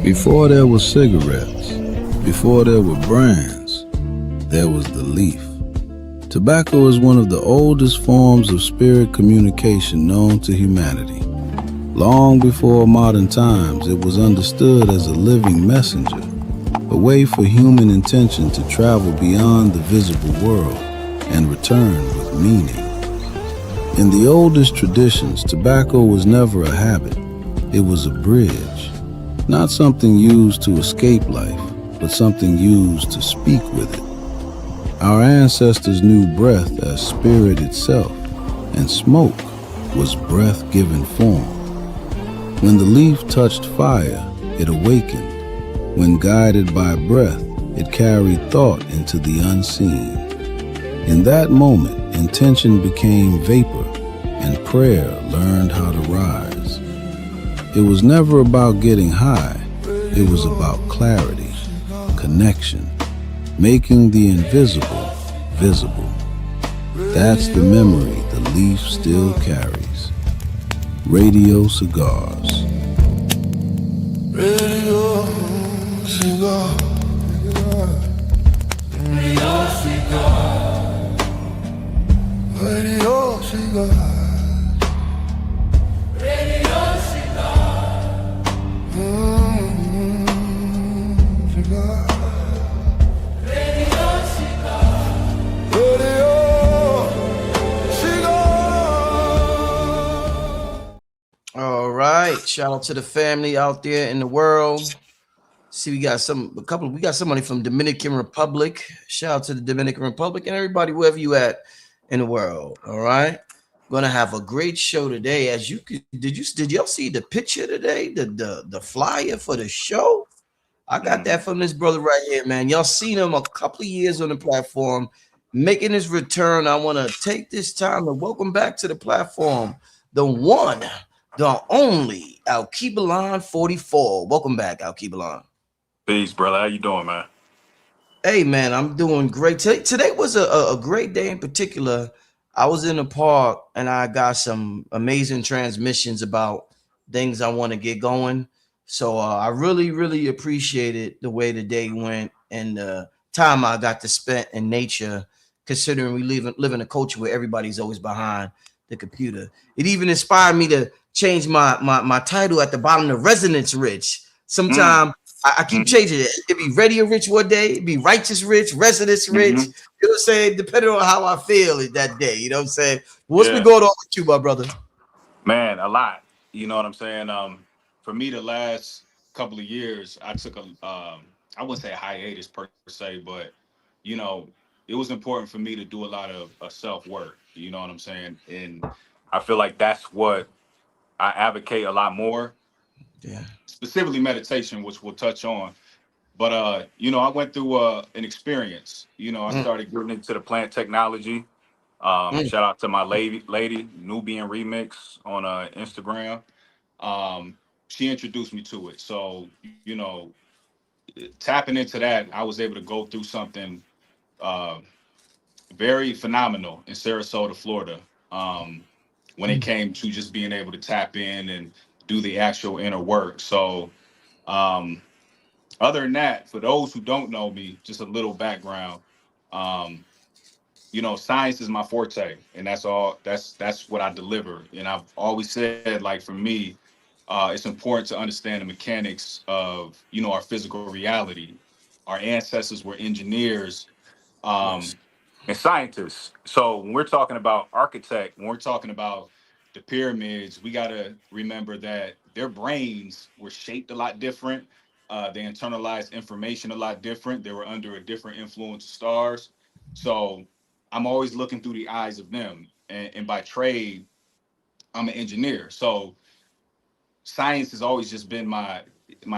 Before there were cigarettes, before there were brands, there was the leaf. Tobacco is one of the oldest forms of spirit communication known to humanity. Long before modern times, it was understood as a living messenger, a way for human intention to travel beyond the visible world and return with meaning. In the oldest traditions, tobacco was never a habit. It was a bridge, not something used to escape life, but something used to speak with it. Our ancestors knew breath as spirit itself, and smoke was breath-given form. When the leaf touched fire, it awakened. When guided by breath, it carried thought into the unseen. In that moment, intention became vapor, and prayer learned how to rise. It was never about getting high. It was about clarity, connection, making the invisible visible. That's the memory the leaf still carries. Radio cigars. Radio cigar. Radio cigar. Radio cigar. All right, shout out to the family out there in the world. See, we got somebody from Dominican Republic. Shout out to the Dominican Republic and everybody wherever you at in the world. All right, gonna have a great show today. As you could, did y'all see the picture today? The flyer for the show. I got that from this brother right here, man. Y'all seen him a couple of years on the platform, making his return. I want to take this time to welcome back to the platform the one, the only Alkebulan 44. Welcome back, Alkebulan. Peace, brother. How you doing, man? Hey, man, I'm doing great. Today was a great day in particular. I was in the park and I got some amazing transmissions about things I want to get going. So I really, really appreciated the way the day went and the time I got to spend in nature, considering we live in a culture where everybody's always behind the computer. It even inspired me to change my title at the bottom to Resonance Rich. Sometime I keep changing it. It'd be Radio Rich one day, it'd be Righteous Rich, Resonance Rich. You know what I'm saying? Depending on how I feel that day. You know what I'm saying? What's been going on with you, my brother? Man, a lot. You know what I'm saying? For me, the last couple of years, I took I wouldn't say a hiatus per se, but you know, it was important for me to do a lot of self-work. You know what I'm saying? And I feel like that's what I advocate a lot more. Yeah. Specifically meditation, which we'll touch on. But you know, I went through an experience. You know, I started getting into the plant technology. Shout out to my lady Nubian Remix on Instagram. She introduced me to it. So, you know, tapping into that, I was able to go through something very phenomenal in Sarasota, Florida. When it came to just being able to tap in and do the actual inner work. So, other than that, for those who don't know me, just a little background. You know, science is my forte, and that's all. That's what I deliver. And I've always said, like, for me, it's important to understand the mechanics of, you know, our physical reality. Our ancestors were engineers and scientists. So when we're talking about architect, when we're talking about the pyramids, we got to remember that their brains were shaped a lot different. They internalized information a lot different. They were under a different influence of stars. So I'm always looking through the eyes of them. And by trade, I'm an engineer. So science has always just been my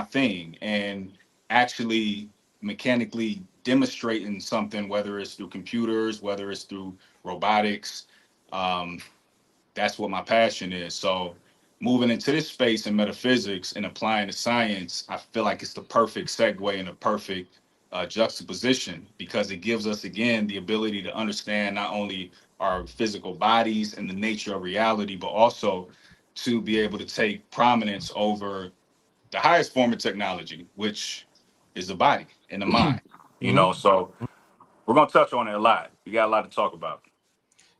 thing. And actually mechanically demonstrating something, whether it's through computers, whether it's through robotics, that's what my passion is. So moving into this space in metaphysics and applying the science, I feel like it's the perfect segue and a perfect juxtaposition, because it gives us, again, the ability to understand not only our physical bodies and the nature of reality, but also to be able to take prominence over the highest form of technology, which is the body and the mind. You Mhm. know, so we're gonna touch on it a lot. We got a lot to talk about.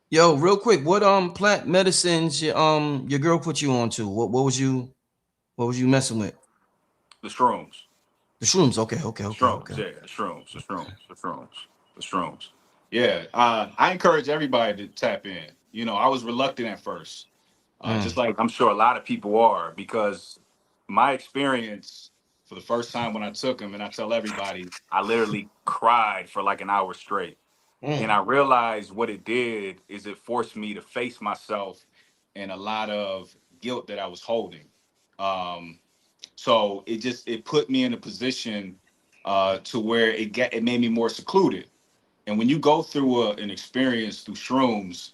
Yo, real quick, what plant medicines your girl put you on to? What was you messing with? The shrooms. The shrooms. Okay, okay, The okay, okay. shrooms, yeah, the shrooms. Yeah, I encourage everybody to tap in. You know, I was reluctant at first, Mm. just like I'm sure a lot of people are, because my experience for the first time when I took them, and I tell everybody, I literally cried for like an hour straight. And Mm. I realized what it did is it forced me to face myself and a lot of guilt that I was holding. Um, so it put me in a position to where it made me more secluded. And when you go through an experience through shrooms,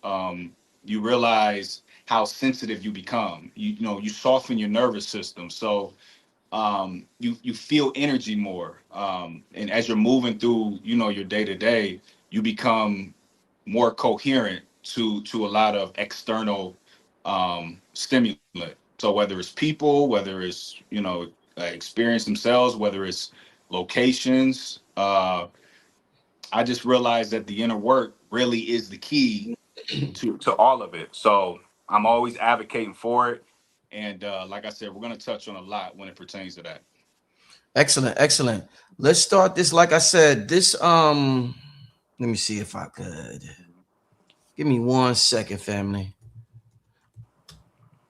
you realize how sensitive you become. You know, you soften your nervous system. So you feel energy more, and as you're moving through, you know, your day to day, you become more coherent to a lot of external stimulant. So whether it's people, whether it's, you know, experience themselves, whether it's locations, I just realized that the inner work really is the key to all of it. So I'm always advocating for it. And like I said, we're going to touch on a lot when it pertains to that. Excellent, excellent. Let's start this. Like I said, let me see if I could. Give me 1 second, family.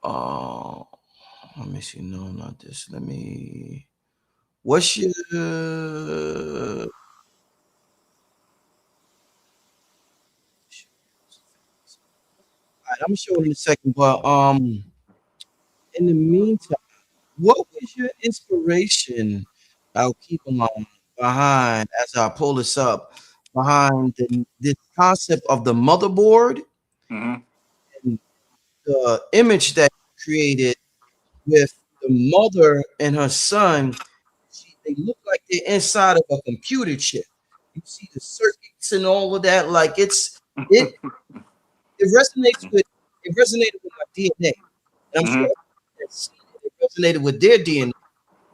Uh, let me see. No, not this. Let me. What's your? All right, I'm gonna show it in a second, but in the meantime, what was your inspiration, Alkebulan, behind, as I pull this up, behind this concept of the motherboard Hmm. and the image that you created with the mother and her son? They look like they're inside of a computer chip. You see the circuits and all of that. Like it it resonates with it resonated with my DNA. And I'm sure Hmm. everyone that's seen it, it resonated with their DNA.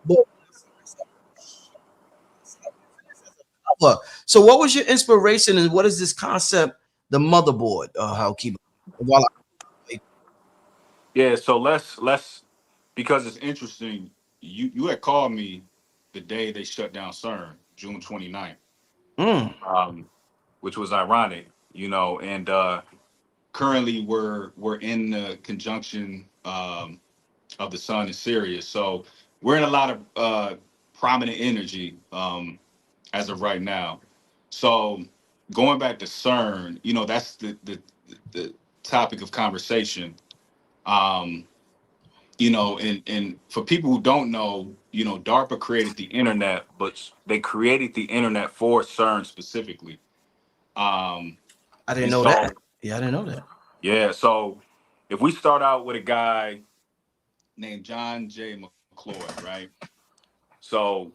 But when I see myself, using this as a cover. So what was your inspiration and what is this concept, the motherboard, how keep while Yeah, so let's because it's interesting. You had called me the day they shut down CERN, June 29th, mm, um, which was ironic, you know. And currently we're in the conjunction of the sun and Sirius, so we're in a lot of prominent energy as of right now. So going back to CERN, you know, that's the topic of conversation. Um, you know, and for people who don't know, you know, DARPA created the internet, but they created the internet for CERN specifically. Um, I didn't and know so, that. Yeah, I didn't know that. yeah, so if we start out with a guy named John J. McCloy, right? So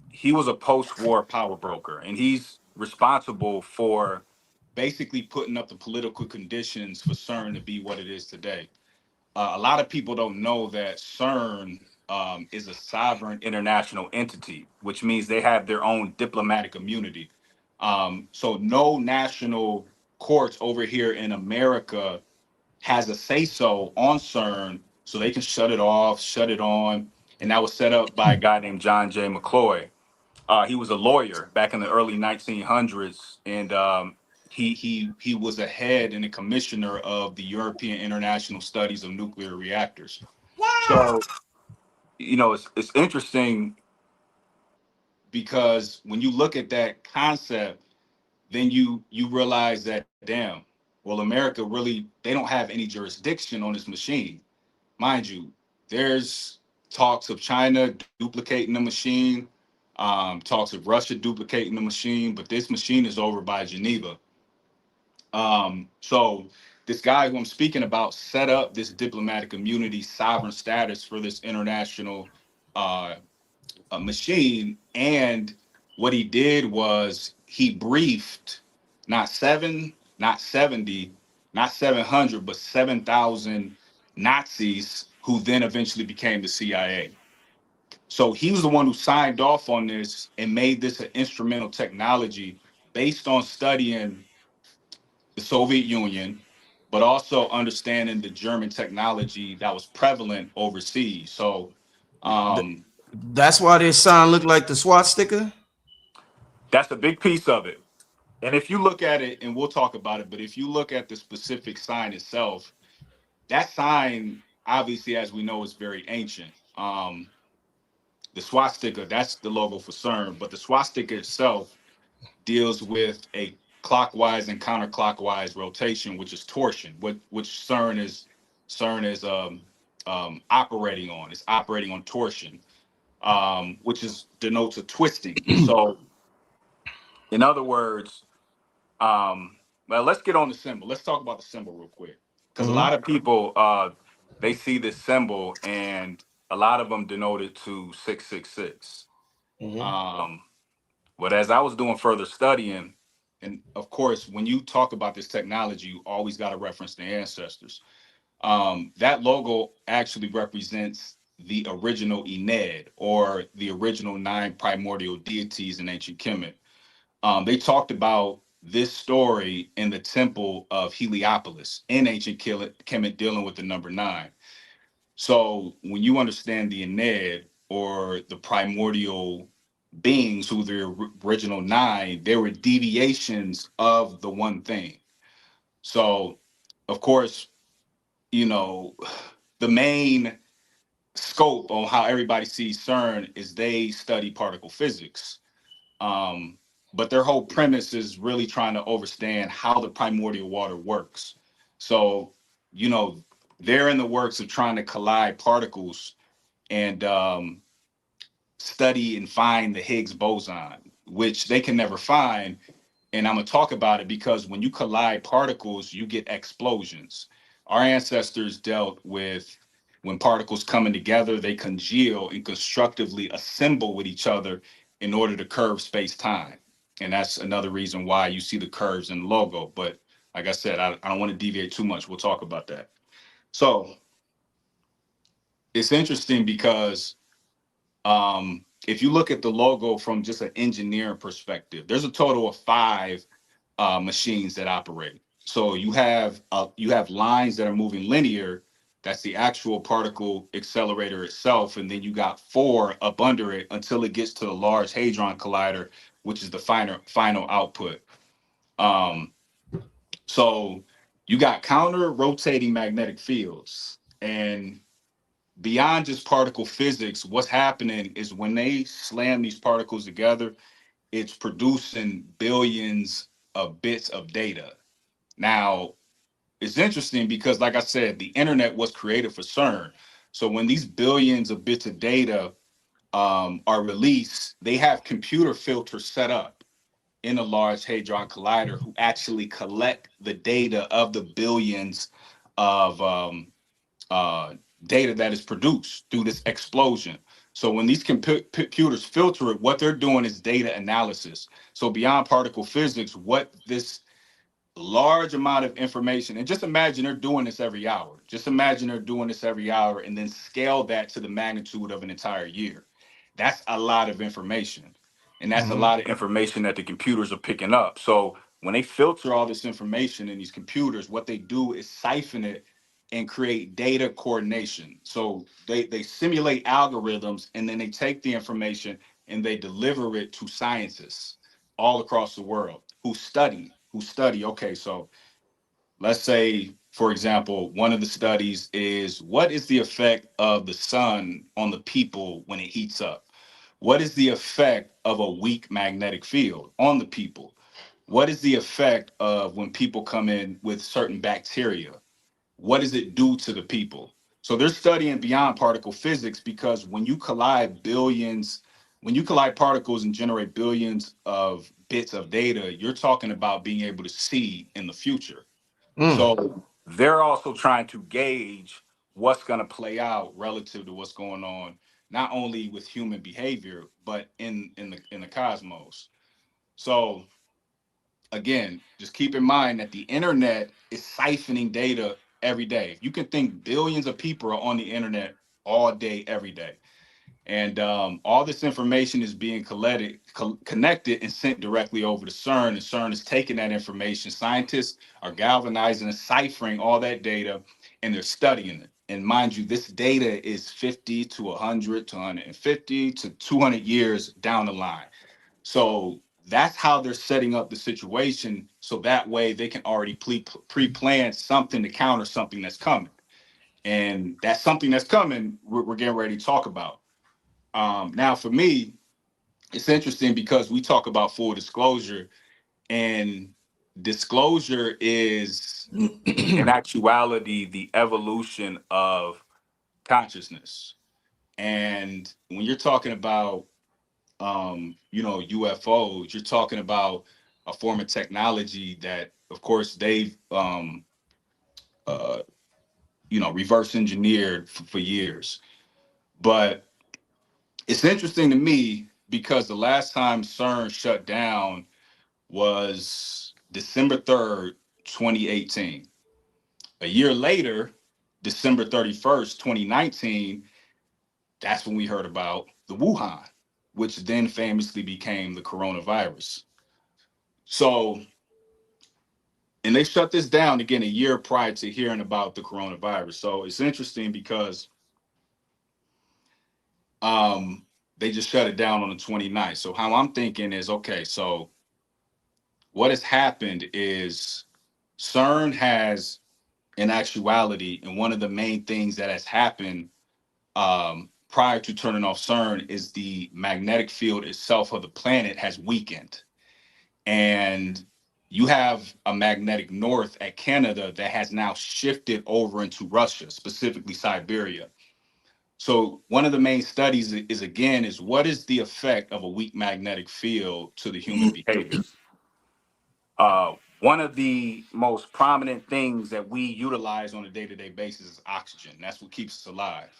he was a post-war power broker, and he's responsible for basically putting up the political conditions for CERN to be what it is today. A lot of people don't know that CERN is a sovereign international entity, which means they have their own diplomatic immunity. So no national courts over here in America has a say so on CERN, so they can shut it off, shut it on. And that was set up by a guy named John J. McCloy. He was a lawyer back in the early 1900s, and he was a head and a commissioner of the European International Studies of Nuclear Reactors. So you know, it's interesting because when you look at that concept, then you realize that damn, well, America really they don't have any jurisdiction on this machine, mind you. There's talks of China duplicating the machine, talks of Russia duplicating the machine, but this machine is over by Geneva. So this guy who I'm speaking about set up this diplomatic immunity, sovereign status for this international uh, machine, and what he did was he briefed not seven, not 70, not 700, but 7,000 Nazis who then eventually became the CIA. So he was the one who signed off on this and made this an instrumental technology based on studying the Soviet Union, but also understanding the German technology that was prevalent overseas. So Th- um, That's why this sign look like the SWAT sticker. that's a big piece of it. And if you look at it, and we'll talk about it, but if you look at the specific sign itself, that sign, obviously, as we know, is very ancient. The swastika, that's the logo for CERN, but the swastika itself deals with a clockwise and counterclockwise rotation, which is torsion, which CERN is operating on. It's operating on torsion, which is denotes a twisting. So, in other words, well, let's get on the symbol. Let's talk about the symbol real quick, because a Mm-hmm. lot of people they see this symbol and a lot of them denote it to 666. Mm-hmm. Um, but as I was doing further studying, and of course, when you talk about this technology, you always got to reference the ancestors. That logo actually represents the original Ened, or the original 9 primordial deities in ancient Kemet. They talked about this story in the temple of Heliopolis in ancient Kemet, dealing with the number 9. So when you understand the Ened, or the primordial beings, who the original 9, there were deviations of the one thing. So, of course, you know, the main scope on how everybody sees CERN is they study particle physics. Um, but their whole premise is really trying to understand how the primordial water works. So, you know, they're in the works of trying to collide particles and study and find the Higgs boson, which they can never find. And I'm going to talk about it because when you collide particles, you get explosions. Our ancestors dealt with when particles coming together, they congeal and constructively assemble with each other in order to curve space time. And that's another reason why you see the curves in the logo. But like I said, I don't want to deviate too much. We'll talk about that. So it's interesting because if you look at the logo from just an engineering perspective, there's a total of 5 machines that operate. So you have lines that are moving linear. That's the actual particle accelerator itself, and then you got 4 up under it until it gets to the Large Hadron Collider, which is the final output. Um, so you got counter rotating magnetic fields, and beyond just particle physics, what's happening is when they slam these particles together, it's producing billions of bits of data. Now, it's interesting because, like I said, the internet was created for CERN. So when these billions of bits of data are released, they have computer filters set up in a Large Hadron Collider who actually collect the data of the billions of uh, data that is produced through this explosion. So when these computers filter it, what they're doing is data analysis. So beyond particle physics, what this large amount of information, and just imagine they're doing this every hour. Just imagine they're doing this every hour, and then scale that to the magnitude of an entire year. That's a lot of information. And that's a Mm-hmm. lot of information that the computers are picking up. So when they filter all this information in these computers, what they do is siphon it and create data coordination. So they simulate algorithms, and then they take the information and they deliver it to scientists all across the world who study. Okay, so let's say, for example, one of the studies is, what is the effect of the sun on the people when it heats up? What is the effect of a weak magnetic field on the people? What is the effect of when people come in with certain bacteria? What does it do to the people? So they're studying beyond particle physics, because when you collide particles and generate billions of bits of data, you're talking about being able to see in the future. Mm. So they're also trying to gauge what's going to play out relative to what's going on, not only with human behavior, but in the cosmos. So again, just keep in mind that the internet is siphoning data every day. You can think billions of people are on the internet all day, every day. And all this information is being connected and sent directly over to CERN. And CERN is taking that information. Scientists are galvanizing and ciphering all that data, and they're studying it. And mind you, this data is 50 to 100 to 150 to 200 years down the line. So that's how they're setting up the situation. So that way they can already pre-plan something to counter something that's coming. And that's something that's coming, we're getting ready to talk about. Now, for me, it's interesting because we talk about full disclosure, and disclosure is, in actuality, the evolution of consciousness. And when you're talking about, UFOs, you're talking about a form of technology that, of course, they've, uh, reverse engineered for years. But it's interesting to me because the last time CERN shut down was December 3rd, 2018. A year later, December 31st, 2019, that's when we heard about the Wuhan, which then famously became the coronavirus. So, and they shut this down again a year prior to hearing about the coronavirus. So it's interesting because they just shut it down on the 29th. So how I'm thinking is, okay, so what has happened is CERN has, in actuality, and one of the main things that has happened prior to turning off CERN is the magnetic field itself of the planet has weakened. And you have a magnetic north at Canada that has now shifted over into Russia, specifically Siberia. So one of the main studies is what is the effect of a weak magnetic field to the human behavior? One of the most prominent things that we utilize on a day-to-day basis is oxygen. That's what keeps us alive.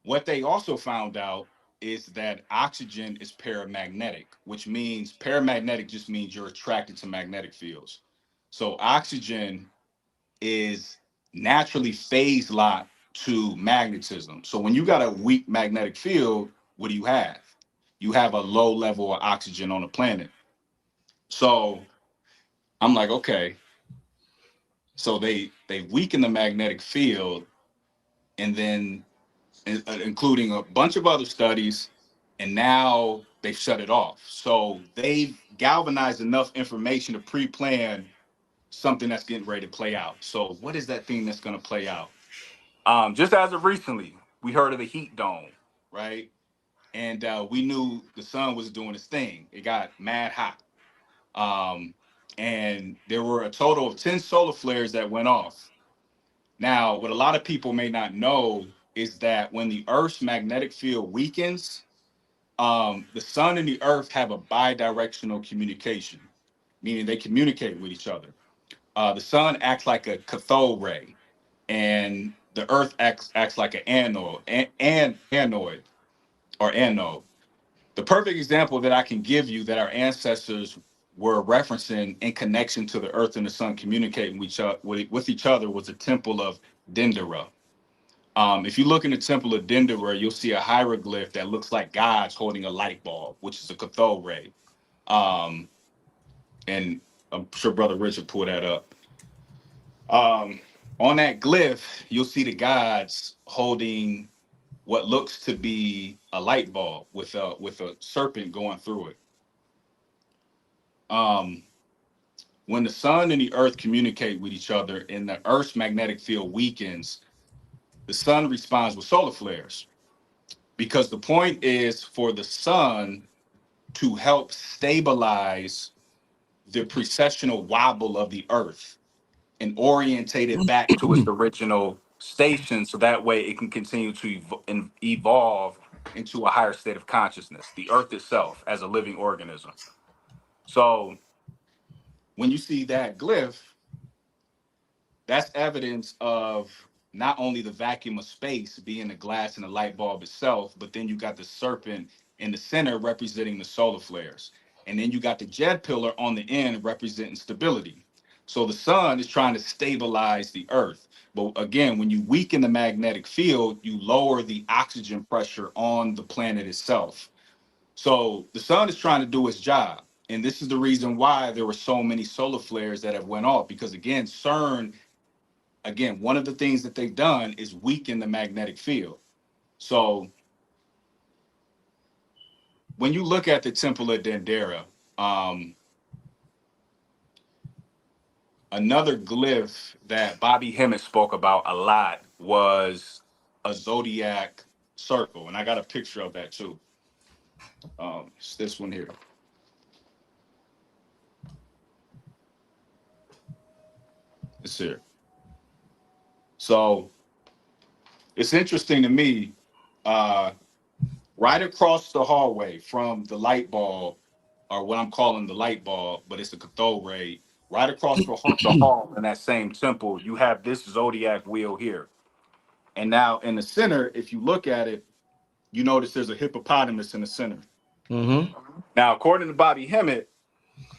What they also found out is that oxygen is paramagnetic, which means paramagnetic just means you're attracted to magnetic fields. So oxygen is naturally phase locked to magnetism. So when you got a weak magnetic field, what do you have? You have a low level of oxygen on the planet. So I'm like, okay, so they weaken the magnetic field, and then including a bunch of other studies, and now they've shut it off. So they've galvanized enough information to pre-plan something that's getting ready to play out. So what is that thing that's going to play out? Just as of recently, we heard of the heat dome, right? And we knew the sun was doing its thing. It got mad hot. Um, and there were a total of 10 solar flares that went off. Now, what a lot of people may not know is that when the Earth's magnetic field weakens, the sun and the Earth have a bidirectional communication, meaning they communicate with each other. The sun acts like a cathode ray, and the Earth acts like an anode. The perfect example that I can give you that our ancestors were referencing in connection to the Earth and the sun communicating with each other was the Temple of Dendera. If you look in the Temple of Dendera, you'll see a hieroglyph that looks like God's holding a light bulb, which is a cathode ray. Um, and I'm sure Brother Richard pulled that up. Um, on that glyph, you'll see the gods holding what looks to be a light bulb with a serpent going through it. Um, when the sun and the earth communicate with each other and the earth's magnetic field weakens, the sun responds with solar flares. Because the point is for the sun to help stabilize the precessional wobble of the earth and orientate it back to its original station so that way it can continue to evolve into a higher state of consciousness, the earth itself as a living organism. So when you see that glyph, that's evidence of not only the vacuum of space being the glass and the light bulb itself, but then you got the serpent in the center representing the solar flares. And then you got the jet pillar on the end representing stability. So the sun is trying to stabilize the earth. But again, when you weaken the magnetic field, you lower the oxygen pressure on the planet itself. So the sun is trying to do its job. And this is the reason why there were so many solar flares that have went off. Because again, CERN, again, one of the things that they've done is weaken the magnetic field. So when you look at the Temple of Dendera, um, another glyph that Bobby Hemmett spoke about a lot was a zodiac circle, and I got a picture of that too. It's this one here. It's here. So it's interesting to me. Uh, right across the hallway from the light bulb, or what I'm calling the light bulb, but it's a cathode ray. Right across the hall in that same temple, you have this zodiac wheel here. And now in the center, if you look at it, you notice there's a hippopotamus in the center. Mm-hmm. Now, according to Bobby Hemmett,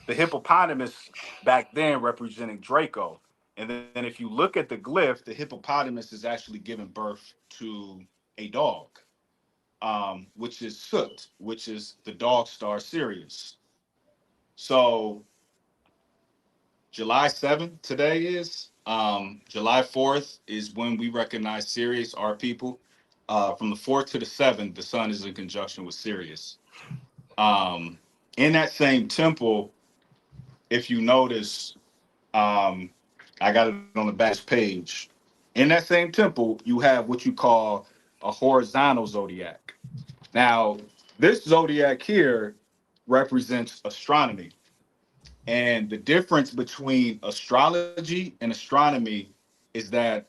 the hippopotamus back then representing Draco. And then if you look at the glyph, the hippopotamus is actually giving birth to a dog, which is Soot, which is the dog star Sirius. So July 7th today is. July 4th is when we recognize Sirius, our people. From the 4th to the 7th, the sun is in conjunction with Sirius. Um, in that same temple, if you notice, I got it on the back page. In that same temple, you have what you call a horizontal zodiac. Now, this zodiac here represents astronomy. And the difference between astrology and astronomy is that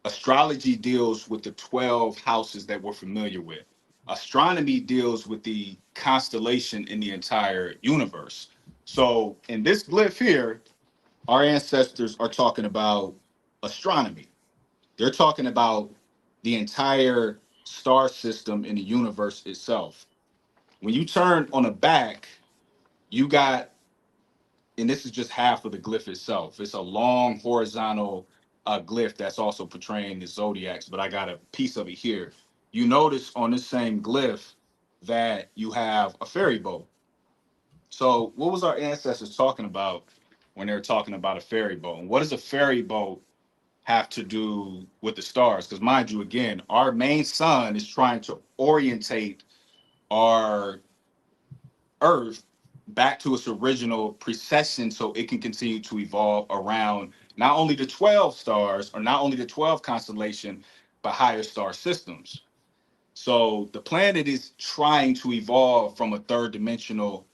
astrology deals with the 12 houses that we're familiar with. Astronomy deals with the constellation in the entire universe. So in this glyph here, our ancestors are talking about astronomy. They're talking about the entire star system in the universe itself. When you turn on the back, you got, and this is just half of the glyph itself. It's a long horizontal glyph that's also portraying the zodiacs, but I got a piece of it here. You notice on this same glyph that you have a ferry boat. So, what was our ancestors talking about when they were talking about a ferry boat? And what does a ferry boat have to do with the stars? Because, mind you, again, our main sun is trying to orientate our Earth back to its original precession so it can continue to evolve around not only the 12 stars or not only the 12 constellation, but higher star systems. So the planet is trying to evolve from a third dimensional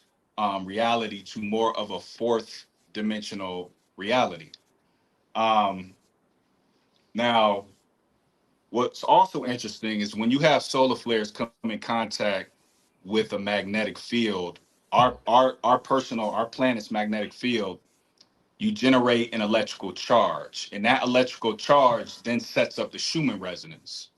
reality to more of a fourth dimensional reality. Um, Now, what's also interesting is when you have solar flares come in contact with a magnetic field, our planet's magnetic field, you generate an electrical charge, and that electrical charge then sets up the Schumann resonance.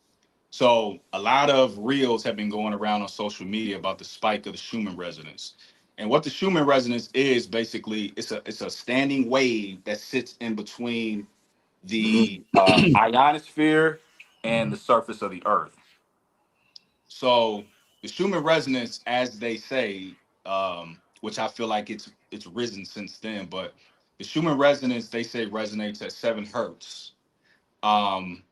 So a lot of reels have been going around on social media about the spike of the Schumann resonance. And what the Schumann resonance is basically, it's a standing wave that sits in between the ionosphere and the surface of the Earth. So the Schumann resonance, as they say, which I feel like it's risen since then, but the Schumann resonance they say resonates at 7 hertz. Um,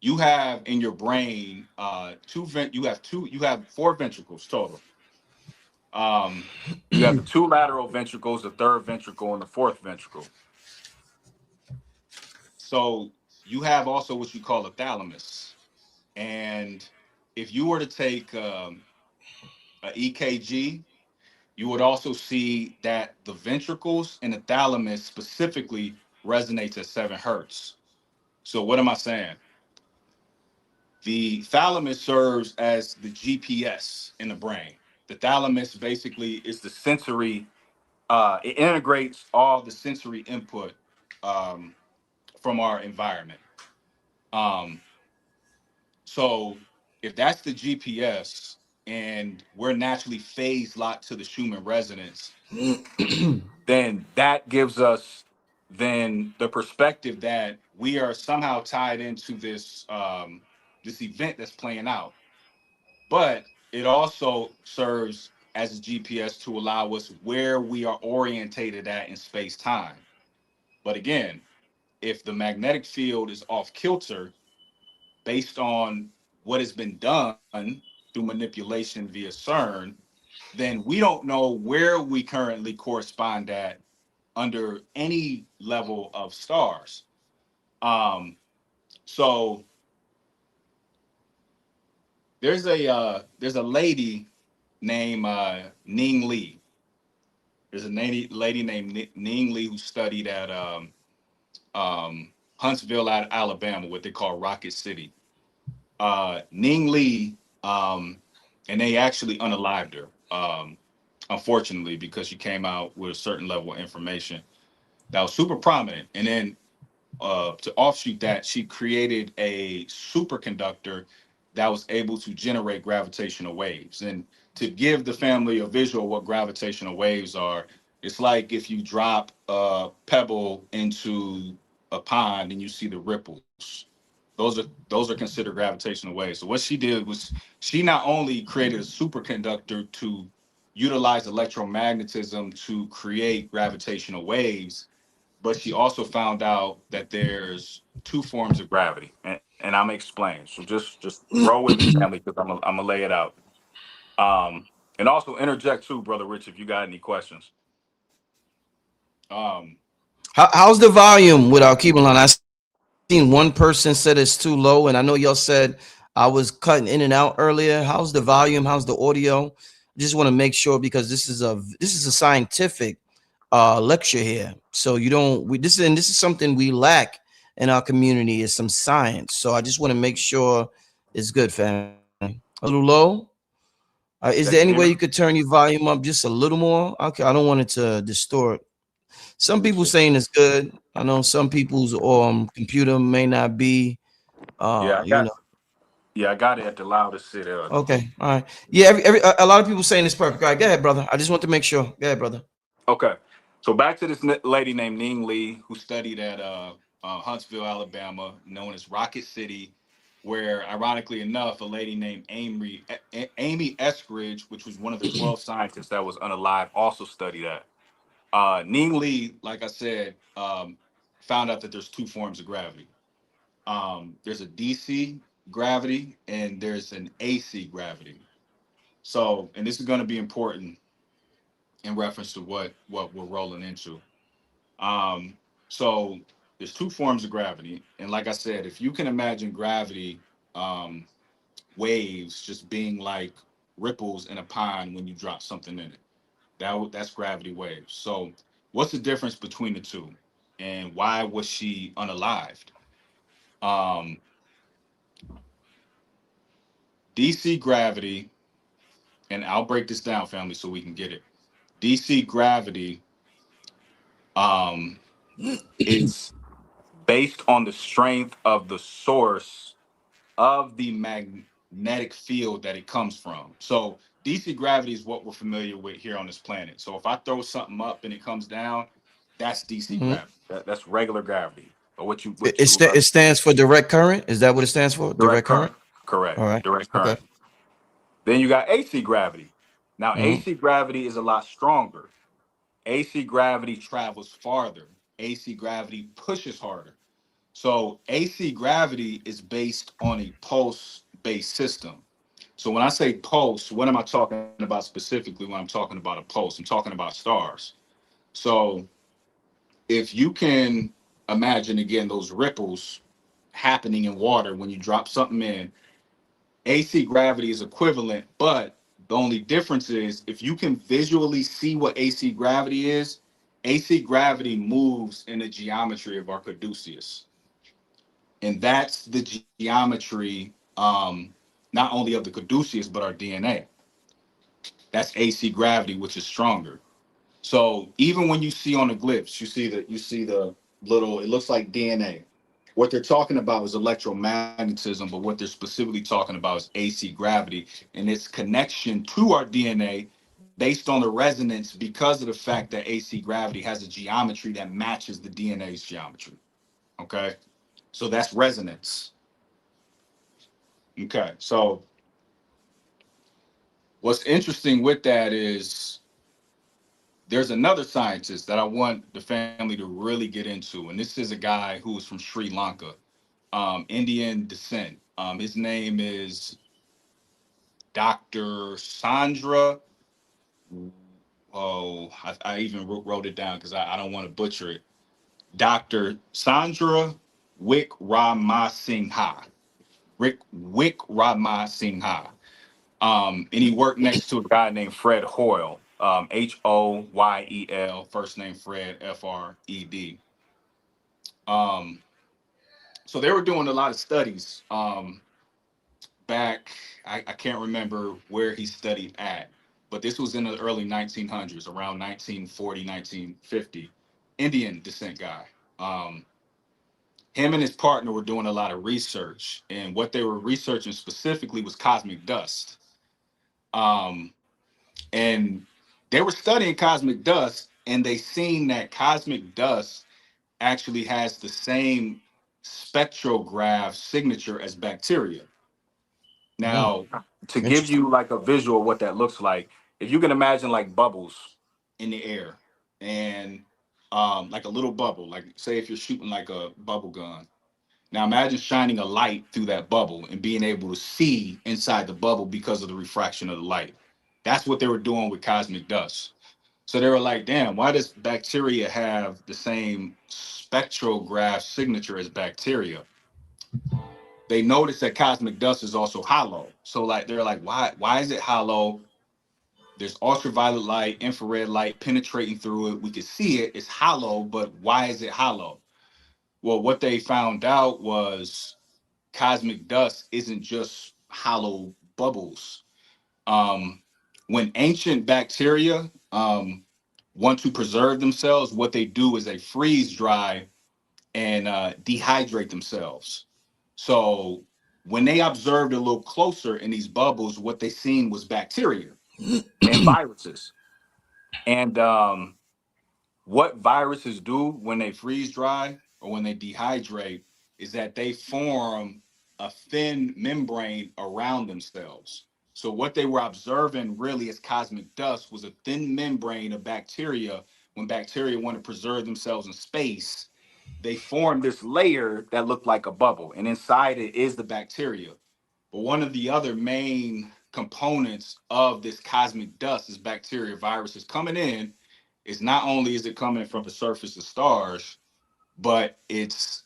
you have in your brain you have four ventricles total. You have the two lateral ventricles, the third ventricle, and the fourth ventricle. So you have also what you call a thalamus. And if you were to take a EKG, you would also see that the ventricles and the thalamus specifically resonates at 7 hertz. So what am I saying? The thalamus serves as the GPS in the brain. The thalamus basically is the sensory, it integrates all the sensory input um, from our environment. Um, so if that's the GPS and we're naturally phase locked to the Schumann resonance, then that gives us then the perspective that we are somehow tied into this this event that's playing out. But it also serves as a GPS to allow us where we are orientated at in space time. But again, if the magnetic field is off kilter based on what has been done through manipulation via CERN, then we don't know where we currently correspond at under any level of stars. So there's a lady named Ning Lee. There's a lady named Ning Lee who studied at Huntsville, Alabama, what they call Rocket City. Ning Lee, and they actually unalived her, unfortunately, because she came out with a certain level of information that was super prominent. And then to offshoot that, she created a superconductor that was able to generate gravitational waves. And to give the family a visual of what gravitational waves are, it's like if you drop a pebble into a pond and you see the ripples. Those are considered gravitational waves. So what she did was she not only created a superconductor to utilize electromagnetism to create gravitational waves, but she also found out that there's two forms of gravity, and I'm gonna explain. So just roll with me, family, because I'm gonna lay it out. And also interject too, brother Rich, if you got any questions. Um, How's the volume with Alkebulan? I seen one person said it's too low, and I know y'all said I was cutting in and out earlier. How's the volume? How's the audio? Just want to make sure because this is a scientific lecture here. So you don't we this is something we lack in our community is some science. So I just want to make sure it's good, family. A little low. Is there check. any Can you way hear you me? could turn your volume up just a little more? Okay, I don't want it to distort. Some Let me people see. saying it's good. I know some people's computer may not be Yeah, you know. I got it at the loudest sit. Okay, all right. Yeah, every a lot of people saying it's perfect. All right, go ahead, brother. I just want to make sure. Go ahead, brother. Okay. So back to this lady named Ning Lee who studied at Huntsville, Alabama, known as Rocket City, where ironically enough, a lady named Amy Eskridge, which was one of the 12 scientists that was unalive, also studied at. Ning Lee, like I said, found out that there's two forms of gravity. There's a DC gravity and there's an AC gravity. So, and this is going to be important in reference to what we're rolling into. Um, so there's two forms of gravity, and like I said, if you can imagine gravity um, waves just being like ripples in a pond when you drop something in it, that's gravity waves. So what's the difference between the two, and why was she unalived? Um, DC gravity, and I'll break this down, family, so we can get it. DC gravity um, is based on the strength of the source of the magnetic field that it comes from. So DC gravity is what we're familiar with here on this planet. So if I throw something up and it comes down, that's DC Mhm. gravity. That's regular gravity. Or It stands for direct current. Is that what it stands for? direct Direct current. current. Correct. All right. Direct Okay. current. Then you got AC gravity. Now Mm-hmm. AC gravity is a lot stronger. AC gravity travels farther. AC gravity pushes harder. So AC gravity is based on a pulse-based system. So when I say pulse, what am I talking about specifically when I'm talking about a pulse? I'm talking about stars. So if you can imagine again those ripples happening in water when you drop something in, AC gravity is equivalent, but the only difference is if you can visually see what AC gravity is, AC gravity moves in the geometry of our caduceus. And that's the geometry not only of the caduceus but our DNA. That's AC gravity, which is stronger. So even when you see on the glyphs, you see the little, it looks like DNA. What they're talking about is electromagnetism, but what they're specifically talking about is AC gravity and its connection to our DNA based on the resonance because of the fact that AC gravity has a geometry that matches the DNA's geometry. Okay. So that's resonance. Okay. So what's interesting with that is there's another scientist that I want the family to really get into. And this is a guy who is from Sri Lanka, Indian descent. His name is Dr. Sandra. Oh, I even wrote it down because I don't want to butcher it. Dr. Sandra Wickramasinghe. Wickramasinghe. And he worked next to a guy named Fred Hoyle, Hoyel, first name Fred, Fred. Um, so they were doing a lot of studies back, I can't remember where he studied at, but this was in the early 1900s, around 1940, 1950. Indian descent guy. Him and his partner were doing a lot of research, and what they were researching specifically was cosmic dust. Um, and they were studying cosmic dust, and they seen that cosmic dust actually has the same spectrograph signature as bacteria. Mm, Now, to give interesting. you like a visual of what that looks like, if you can imagine like bubbles in the air and like a little bubble, like say if you're shooting like a bubble gun. Now imagine shining a light through that bubble and being able to see inside the bubble because of the refraction of the light. That's what they were doing with cosmic dust. So they were like, damn, why does bacteria have the same spectrograph signature as bacteria? They noticed that cosmic dust is also hollow. So like they're like, why is it hollow? There's ultraviolet light, infrared light penetrating through it. We can see it. It's hollow, but why is it hollow? Well, what they found out was cosmic dust isn't just hollow bubbles. Um, when ancient bacteria want to preserve themselves, what they do is they freeze dry and dehydrate themselves. So when they observed a little closer in these bubbles, what they seen was bacteria and viruses. And what viruses do when they freeze dry or when they dehydrate is that they form a thin membrane around themselves. So what they were observing really as cosmic dust was a thin membrane of bacteria. When bacteria want to preserve themselves in space, they form this layer that looked like a bubble, and inside it is the bacteria. But one of the other main components of this cosmic dust is bacteria viruses coming in. Is not only is it coming from the surface of stars, but it's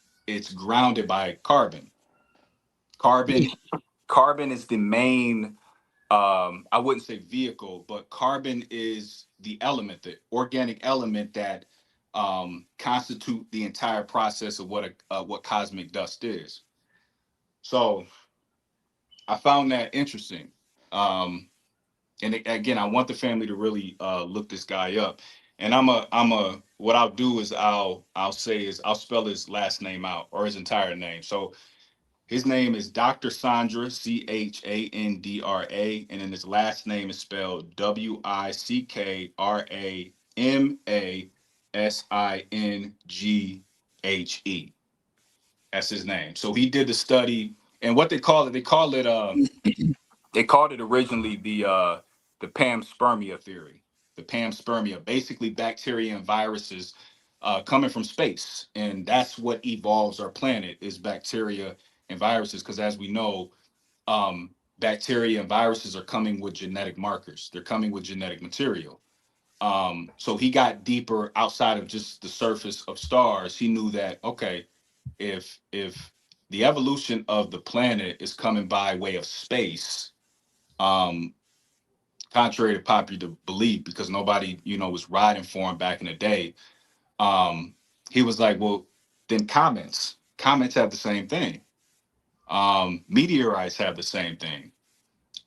grounded by carbon. Carbon is the main I wouldn't say vehicle, but carbon is the element, the organic element that constitute the entire process of what cosmic dust is. So I found that interesting. Um, and again, I want the family to really look this guy up. And what I'll do is I'll spell his last name out or his entire name. So his name is Dr. Sandra, Chandra, and then his last name is spelled Wickramasinghe. That's his name. So he did the study, and what they called it originally the panspermia theory. The panspermia, basically bacteria and viruses coming from space, and that's what evolves our planet is bacteria and viruses. Because as we know, bacteria and viruses are coming with genetic markers. They're coming with genetic material. So he got deeper outside of just the surface of stars. He knew that okay, if the evolution of the planet is coming by way of space, um, contrary to popular belief, because nobody, was riding for him back in the day. Um, he was like, well, then comets have the same thing. Meteorites have the same thing.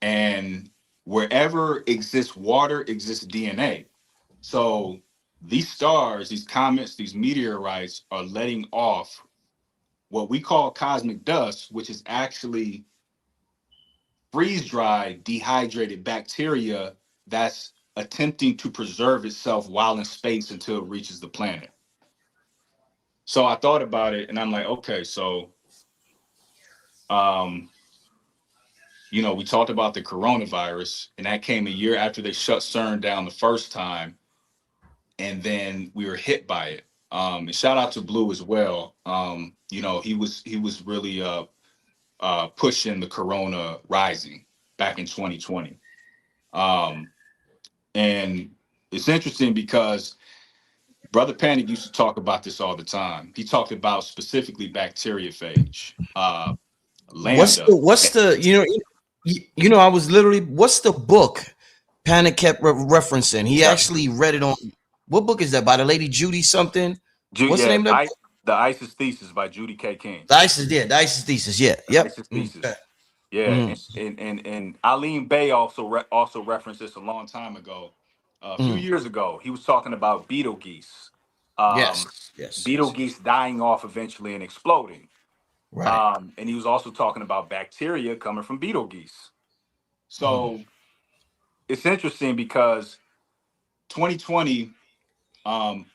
And wherever exists water, exists DNA. So these stars, these comets, these meteorites are letting off what we call cosmic dust, which is actually freeze dried, dehydrated bacteria that's attempting to preserve itself while in space until it reaches the planet. So I thought about it and I'm like, okay, so um, we talked about the coronavirus, and that came a year after they shut CERN down the first time, and then we were hit by it. And shout out to Blue as well. He was really pushing the corona rising back in 2020. Um, and it's interesting because Brother Panic used to talk about this all the time. He talked about specifically bacteriophage, lambda. What's the I was literally, what's the book Panic kept referencing? He Yeah, actually read it on, what book is that, by the lady Judy something? What's the yeah, name of that book? the ISIS thesis by Judy K. King. The ISIS thesis. Yeah. Yep. ISIS Okay. thesis. Yeah, Mm, and Aline Bay also referenced this a long time ago. A few mm. years ago, he was talking about beetle geese. Um, Yes. Yes. beetle Yes. geese dying off eventually and exploding. Right. And he was also talking about bacteria coming from beetle geese. Mm. So it's interesting because 2020, um,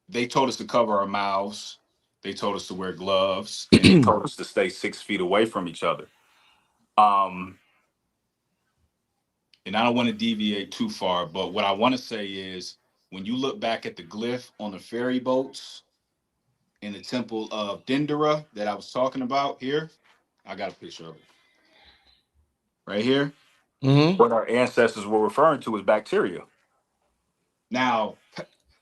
they told us to cover our mouths, they told us to wear gloves, and they told us to stay 6 feet away from each other. Um, and I don't want to deviate too far, but what I want to say is when you look back at the glyph on the ferry boats in the temple of Dendera that I was talking about here, I got a picture of it right here. Mm-hmm. What our ancestors were referring to as bacteria. Now,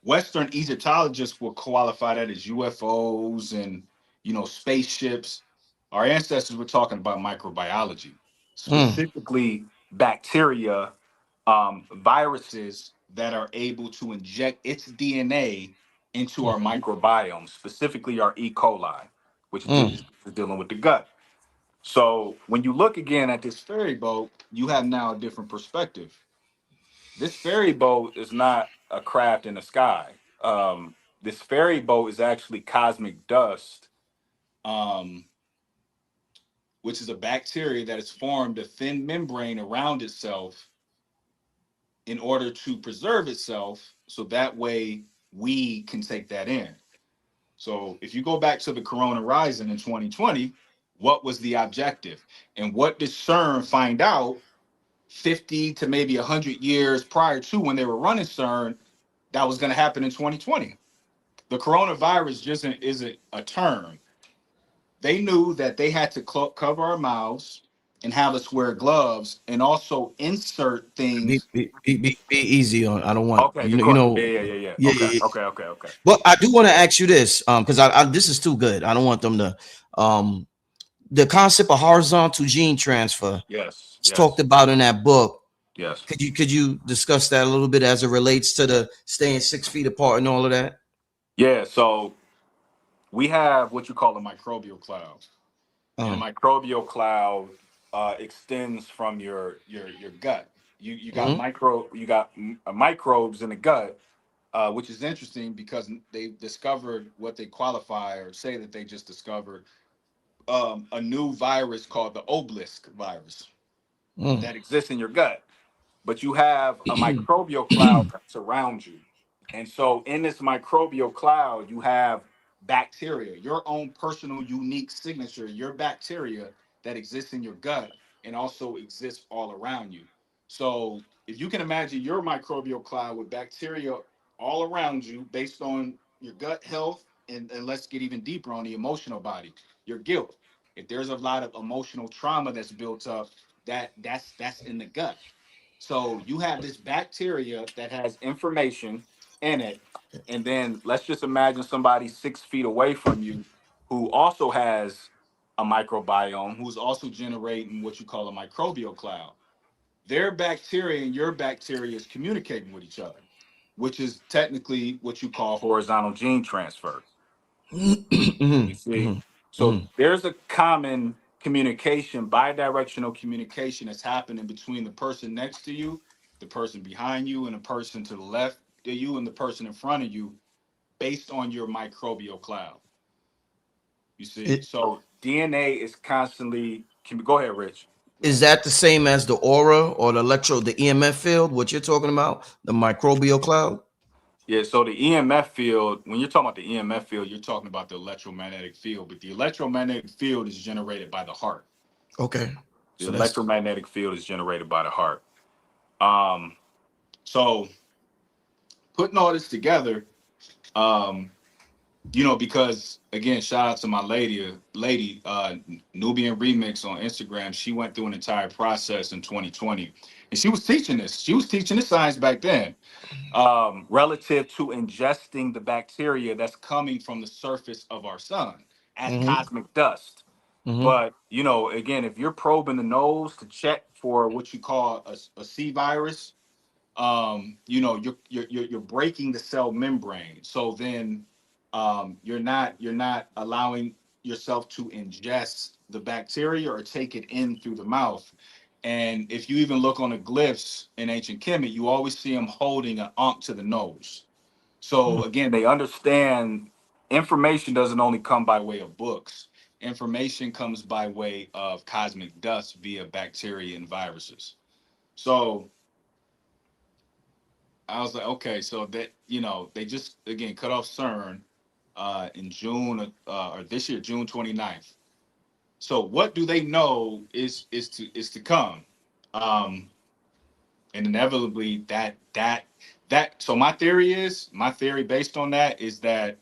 Western Egyptologists will qualify that as UFOs and spaceships. Our ancestors were talking about microbiology, Mm. specifically bacteria, viruses that are able to inject its DNA into our microbiome, specifically our E. coli, which Mm. is dealing with the gut. So when you look again at this ferry boat, you have now a different perspective. This ferry boat is not a craft in the sky. This ferry boat is actually cosmic dust, um, which is a bacteria that has formed a thin membrane around itself in order to preserve itself, so that way we can take that in. So if you go back to the Corona Rising in 2020, what was the objective? And what did CERN find out 50 to maybe 100 years prior to when they were running CERN that was going to happen in 2020? The coronavirus just isn't a term. They knew that they had to cover our mouths and have us wear gloves and also insert Be, things. be, be easy on. I don't want Okay, good question. Yeah. Yeah, Okay, yeah, yeah. okay. But I do want to ask you this, because I this is too good. I don't want them to, the concept of horizontal gene transfer. Yes, It's talked yes, about in that book. yes. Could you discuss that a little bit as it relates to the staying 6 feet apart and all of that? Yeah, so we have what you call a microbial cloud. And a Uh, microbial cloud extends from your gut. You got mhm, microbes in the gut, which is interesting because they discovered what they qualify or say that they just discovered a new virus called the obelisk virus mm. that exists in your gut. But you have a microbial cloud that surrounds you. And so in this microbial cloud, you have bacteria, your own personal unique signature, your bacteria that exists in your gut and also exists all around you. So if you can imagine your microbial cloud with bacteria all around you based on your gut health, and let's get even deeper on the emotional body, your guilt. If there's a lot of emotional trauma that's built up, that's in the gut. So you have this bacteria that has information in it. And then let's just imagine somebody 6 feet away from you who also has a microbiome, who's also generating what you call a microbial cloud. Their bacteria and your bacteria is communicating with each other, which is technically what you call horizontal gene transfer. You Mhm, see? mhm, So mhm. there's a common communication, bidirectional communication that's happening between the person next to you, the person behind you, and the person to the left of you, and the person in front of you, based on your microbial cloud. You see? It, So DNA is constantly. Go ahead, Rich. Is that the same as the aura or the EMF field? What you're talking about, the microbial cloud? Yeah, so the EMF field, when you're talking about the EMF field, you're talking about the electromagnetic field, but the electromagnetic field is generated by the heart. Okay, The so that's electromagnetic field is generated by the heart. Um, so putting all this together, um, because again, shout out to my lady, Nubian Remix on Instagram. She went through an entire process in 2020, and she was teaching this. She was teaching this science back then, relative to ingesting the bacteria that's coming from the surface of our sun as mm-hmm, cosmic dust. mm-hmm, But again, if you're probing the nose to check for what you call a C virus, you're breaking the cell membrane. So then you're not allowing yourself to ingest the bacteria or take it in through the mouth. And if you even look on the glyphs in ancient Kemet, you always see them holding an ankh to the nose. So again, they understand information doesn't only come by way of books. Information comes by way of cosmic dust via bacteria and viruses. So I was like, okay, so that they just again cut off CERN in June or this year, June 29th. So what do they know is to come? Um, and inevitably that so my theory based on that is that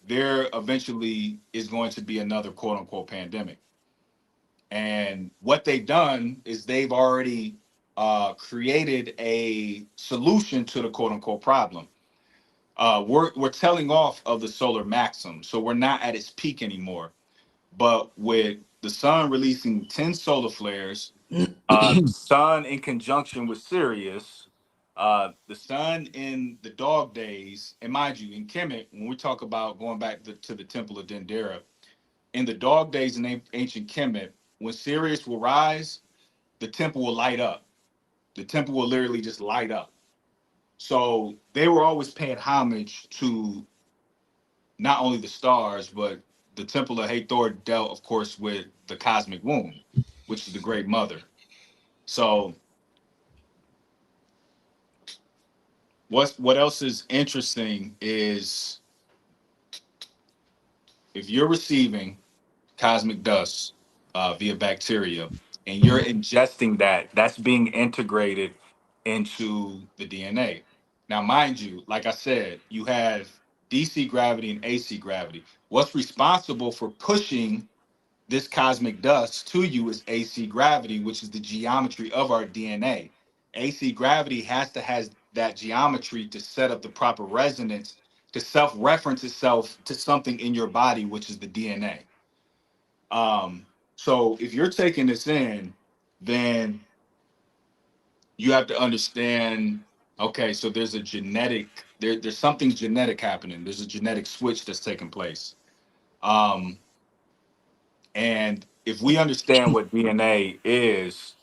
there eventually is going to be another quote unquote pandemic. And what they've done is they've already created a solution to the quote unquote problem. We're telling off of the solar maximum, so we're not at its peak anymore. But with the sun releasing 10 solar flares, the sun in conjunction with Sirius, the sun in the dog days, and mind you, in Kemet, when we talk about going back to the Temple of Dendera, in the dog days in ancient Kemet, when Sirius will rise, the temple will light up. The temple will literally just light up. So they were always paying homage to not only the stars, but the temple of Hathor dealt, of course, with the cosmic womb, which is the great mother. So what else is interesting is if you're receiving cosmic dust via bacteria and you're ingesting that's being integrated into the DNA. Now, mind you, like I said, you have DC gravity and AC gravity. What's responsible for pushing this cosmic dust to you is AC gravity, which is the geometry of our DNA. AC gravity has to has that geometry to set up the proper resonance to self-reference itself to something in your body, which is the DNA. So if you're taking this in, then you have to understand, okay, so there's a there's something genetic happening. There's a genetic switch that's taking place. Um, and if we understand what DNA is,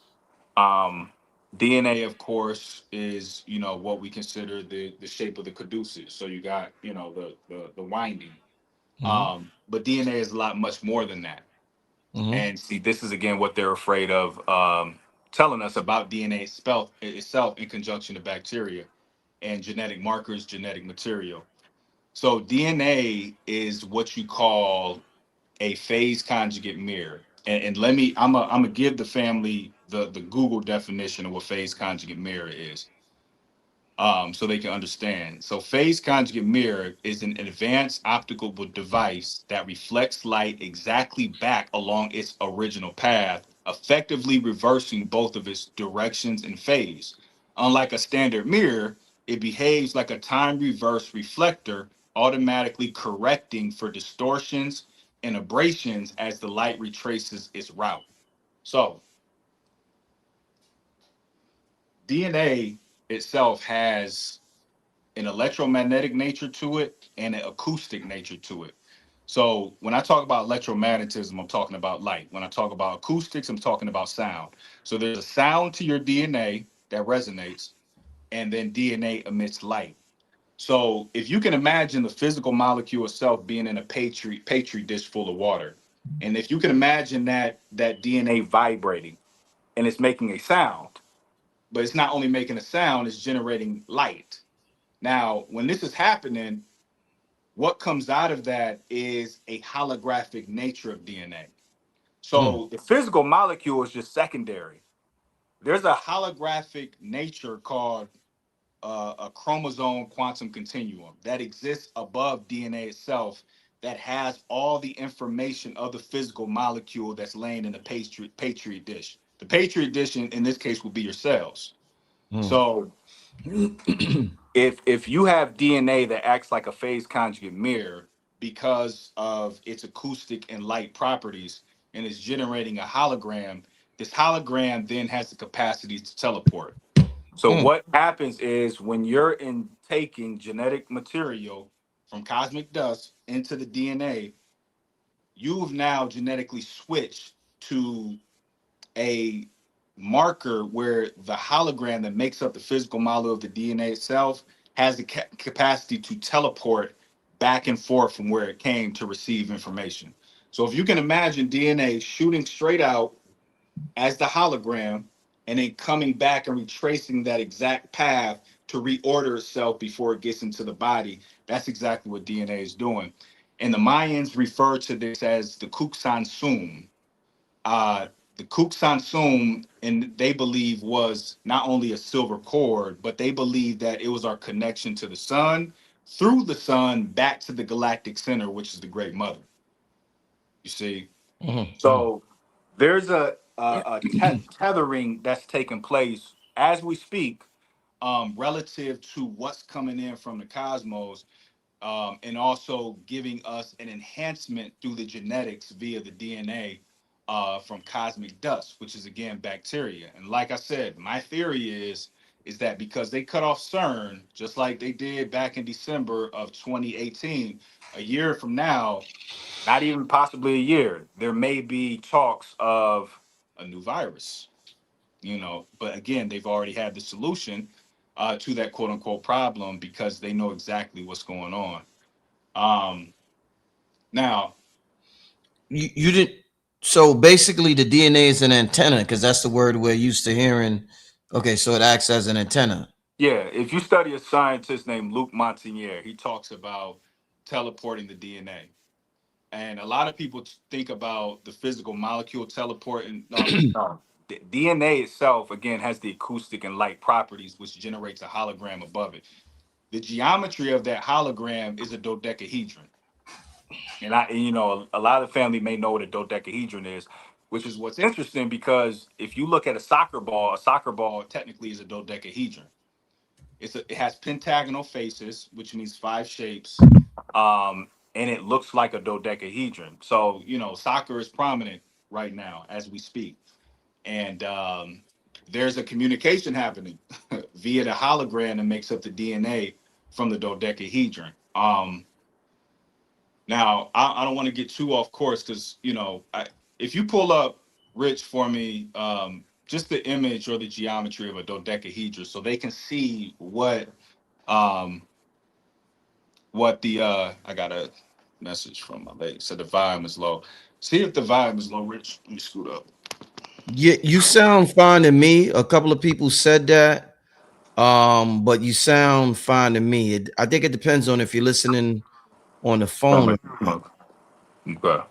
um, DNA, of course, is what we consider the shape of the caduceus. So you got the winding. mm-hmm, But DNA is a lot much more than that. mm-hmm, And see, this is again what they're afraid of telling us about DNA itself in conjunction to bacteria and genetic markers, genetic material. So DNA is what you call a phase conjugate mirror. And let me, I'm gonna give the family the Google definition of what phase conjugate mirror is, so they can understand. So, phase conjugate mirror is an advanced optical device that reflects light exactly back along its original path, effectively reversing both of its directions and phase. Unlike a standard mirror, it behaves like a time reverse reflector, automatically correcting for distortions and aberrations as the light retraces its route. So, DNA itself has an electromagnetic nature to it and an acoustic nature to it. So when I talk about electromagnetism, I'm talking about light. When I talk about acoustics, I'm talking about sound. So there's a sound to your DNA that resonates, and then DNA emits light. So if you can imagine the physical molecule itself being in a petri dish full of water, And if you can imagine that DNA vibrating and it's making a sound, but it's not only making a sound, it's generating light. Now, when this is happening, what comes out of that is a holographic nature of DNA. Mm, So the physical molecule is just secondary. There's a holographic nature called a chromosome quantum continuum that exists above DNA itself, that has all the information of the physical molecule that's laying in the petri dish. The petri dish in this case will be your cells. mm, So if you have DNA that acts like a phase conjugate mirror because of its acoustic and light properties and is generating a hologram, this hologram then has the capacity to teleport. So mm, what happens is when you're in taking genetic material from cosmic dust into the DNA, you've now genetically switched to a marker where the hologram that makes up the physical model of the DNA itself has the capacity to teleport back and forth from where it came to receive information. So if you can imagine DNA shooting straight out as the hologram and then coming back and retracing that exact path to reorder itself before it gets into the body, that's exactly what DNA is doing. And the Mayans refer to this as the Kuksansum. uh, the Kuksansum, and they believe was not only a silver cord, but they believe that it was our connection to the sun, through the sun back to the galactic center, which is the Great Mother. You see, mm, so there's a tethering that's taking place as we speak, relative to what's coming in from the cosmos, and also giving us an enhancement through the genetics via the DNA from cosmic dust, which is again bacteria. And like I said, my theory is that because they cut off CERN, just like they did back in December of 2018, a year from now, not even possibly a year, there may be talks of a new virus. But again, they've already had the solution to that quote unquote problem because they know exactly what's going on. Um, Now, you didn't. So basically, the DNA is an antenna because that's the word we're used to hearing. Okay, so it acts as an antenna. yeah, if you study a scientist named Luc Montagnier, he talks about teleporting the DNA. And a lot of people think about the physical molecule teleporting. No. The DNA itself, again, has the acoustic and light properties, which generates a hologram above it. The geometry of that hologram is a dodecahedron. A lot of family may know what a dodecahedron is, which is what's interesting because if you look at a soccer ball technically is a dodecahedron. It has pentagonal faces, which means five shapes, and it looks like a dodecahedron. So soccer is prominent right now as we speak, and there's a communication happening via the hologram that makes up the DNA from the dodecahedron. Now, I don't want to get too off course because if you pull up Rich for me, just the image or the geometry of a dodecahedron, so they can see um, what the I got a message from my lady said the volume is low. See if the volume is low, Rich. Let me scoot up. Yeah, you sound fine to me. A couple of people said that, but you sound fine to me. I think it depends on if you're listening on the phone. Okay.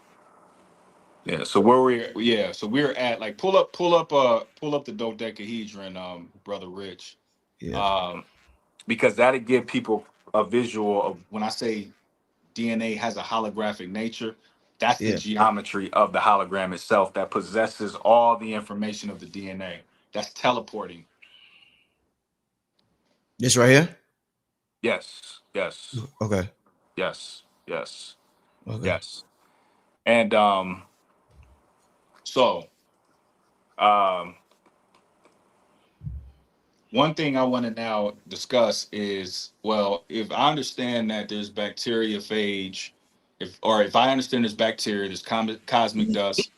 Yeah. So we're at like pull up the dodecahedron, brother Rich. Yeah, Um, because that'll give people a visual of when I say DNA has a holographic nature. That's the yeah. geometry of the hologram itself that possesses all the information of the DNA. That's teleporting. This right here. Yes, yes, Okay, yes, yes, okay. yes. And so um, one thing I want to now discuss is, well, if I understand that there's bacteriophage, if I understand there's bacteria, there's cosmic dust,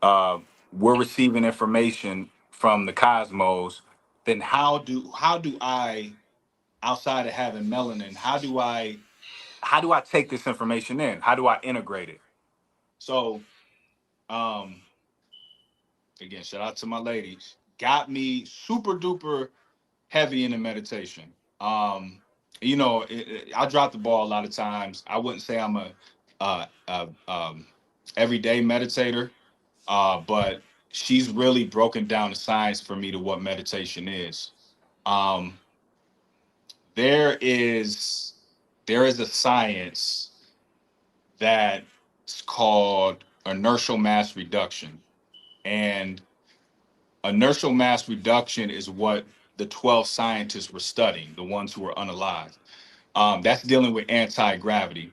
uh, we're receiving information from the cosmos, then how do I, outside of having melanin, how do I take this information in? How do I integrate it? So Um, again, shout out to my ladies. Got me super duper heavy into meditation. Um, I drop the ball a lot of times. I wouldn't say I'm a everyday meditator, but she's really broken down the science for me to what meditation is. Um, there is there is a science that's called inertial mass reduction, and inertial mass reduction is what the 12 scientists were studying, the ones who were unalive. That's dealing with anti-gravity.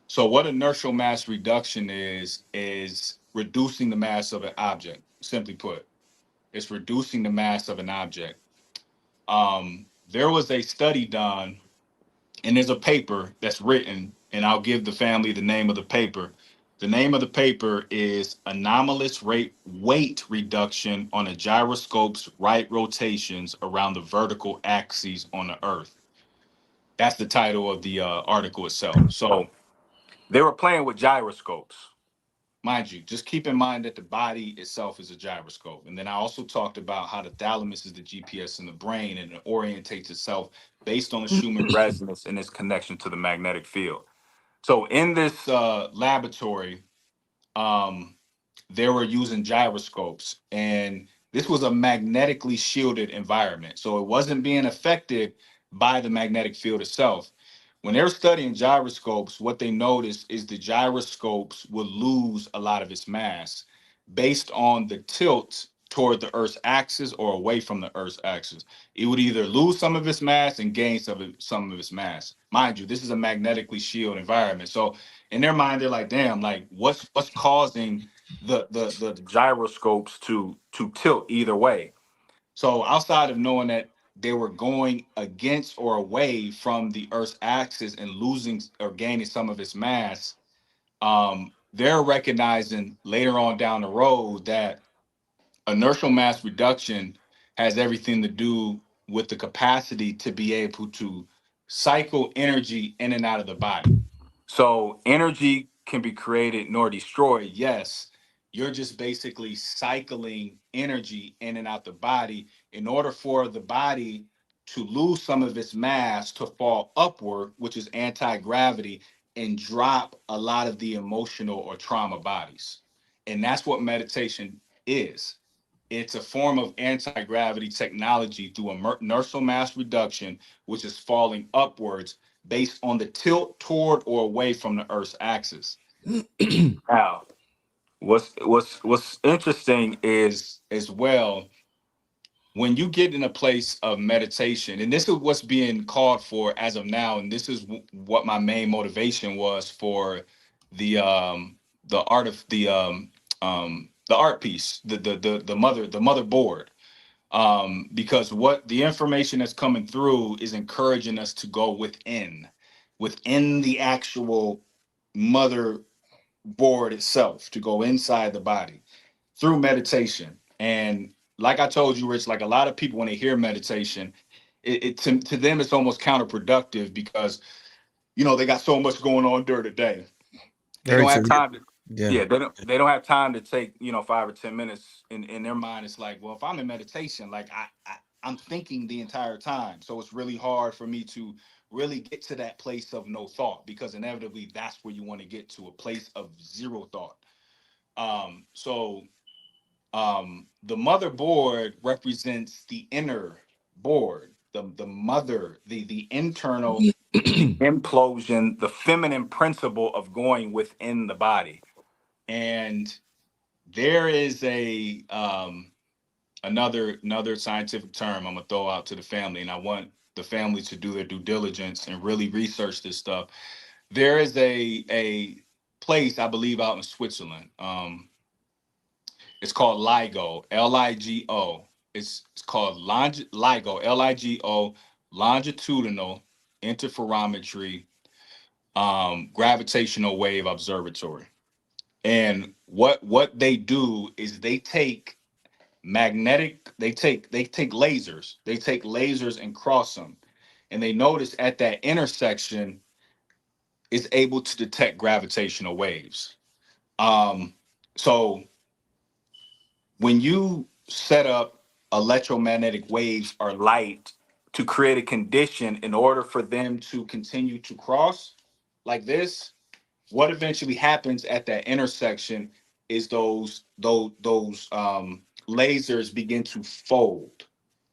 So what inertial mass reduction is reducing the mass of an object. Simply put, it's reducing the mass of an object. There was a study done, and there's a paper that's written, and I'll give the family the name of the paper. The name of the paper is Anomalous Rate Weight Reduction on a Gyroscope's Right Rotations Around the Vertical Axes on the Earth. That's the title of the article itself. So they were playing with gyroscopes. Mind you, just keep in mind that the body itself is a gyroscope. And then I also talked about how the thalamus is the GPS in the brain, and it orientates itself based on the Schumann resonance and its connection to the magnetic field. So in this laboratory, um, they were using gyroscopes, and this was a magnetically shielded environment. So it wasn't being affected by the magnetic field itself. When they're studying gyroscopes, what they noticed is the gyroscopes would lose a lot of its mass based on the tilt toward the Earth's axis or away from the Earth's axis. It would either lose some of its mass and gain some of its mass. Mind you, this is a magnetically shielded environment. So in their mind, they're like, damn, like what's causing the gyroscopes to tilt either way? So outside of knowing that they were going against or away from the Earth's axis and losing or gaining some of its mass, they're recognizing later on down the road that inertial mass reduction has everything to do with the capacity to be able to cycle energy in and out of the body. So energy can be created nor destroyed. Yes, you're just basically cycling energy in and out the body in order for the body to lose some of its mass to fall upward, which is anti-gravity, and drop a lot of the emotional or trauma bodies. And that's what meditation is. It's a form of anti-gravity technology through inertial mass reduction, which is falling upwards based on the tilt toward or away from the Earth's axis. Now, what's interesting is as well when you get in a place of meditation, and this is what's being called for as of now, and this is what my main motivation was for the art of the art piece, the motherboard, because what the information that's coming through is encouraging us to go within the actual motherboard itself, to go inside the body through meditation. And like I told you, Rich, like a lot of people when they hear meditation, to them it's almost counterproductive because they got so much going on during the day. They Very don't have true. time to, Yeah. yeah, they don't have time to take 5 or 10 minutes. In their mind it's like, well, if I'm in meditation, like I'm thinking the entire time, so it's really hard for me to really get to that place of no thought, because inevitably that's where you want to get to, a place of zero thought. So the motherboard represents the inner board, the mother, the internal, the implosion, the feminine principle of going within the body. And there is a another scientific term I'm gonna throw out to the family, and I want the family to do their due diligence and really research this stuff. There is a place, I believe, out in Switzerland. It's called LIGO, LIGO. It's called LIGO, LIGO, longitudinal interferometry gravitational wave observatory. And what they do is they take lasers and cross them, and they notice at that intersection is able to detect gravitational waves. Um, So when you set up electromagnetic waves or light to create a condition in order for them to continue to cross like this, what eventually happens at that intersection is those lasers begin to fold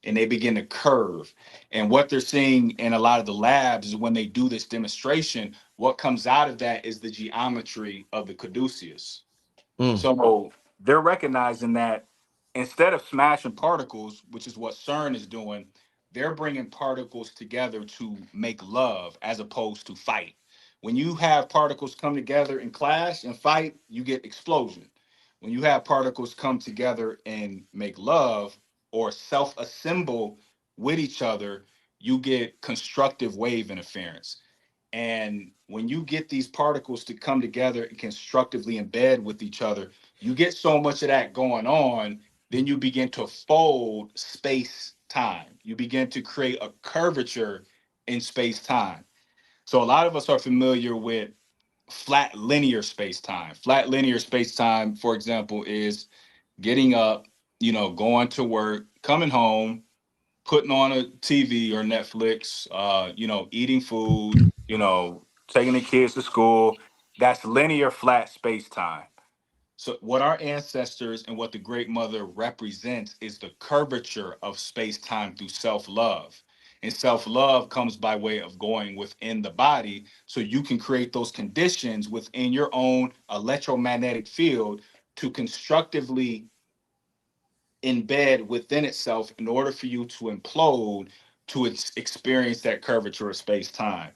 and they begin to curve. And what they're seeing in a lot of the labs is when they do this demonstration, what comes out of that is the geometry of the caduceus. Mm. So they're recognizing that instead of smashing particles, which is what CERN is doing, they're bringing particles together to make love as opposed to fight. When you have particles come together and clash and fight, you get explosion. When you have particles come together and make love or self assemble with each other, you get constructive wave interference. And when you get these particles to come together and constructively embed with each other, you get so much of that going on, then you begin to fold space time. You begin to create a curvature in space time. So a lot of us are familiar with flat linear space time. Flat linear space time, for example, is getting up, going to work, coming home, putting on a TV or Netflix, eating food, taking the kids to school. That's linear flat space time. So, what our ancestors and what the Great Mother represents is the curvature of space time through self love. And self love comes by way of going within the body so you can create those conditions within your own electromagnetic field to constructively embed within itself in order for you to implode to experience that curvature of space time.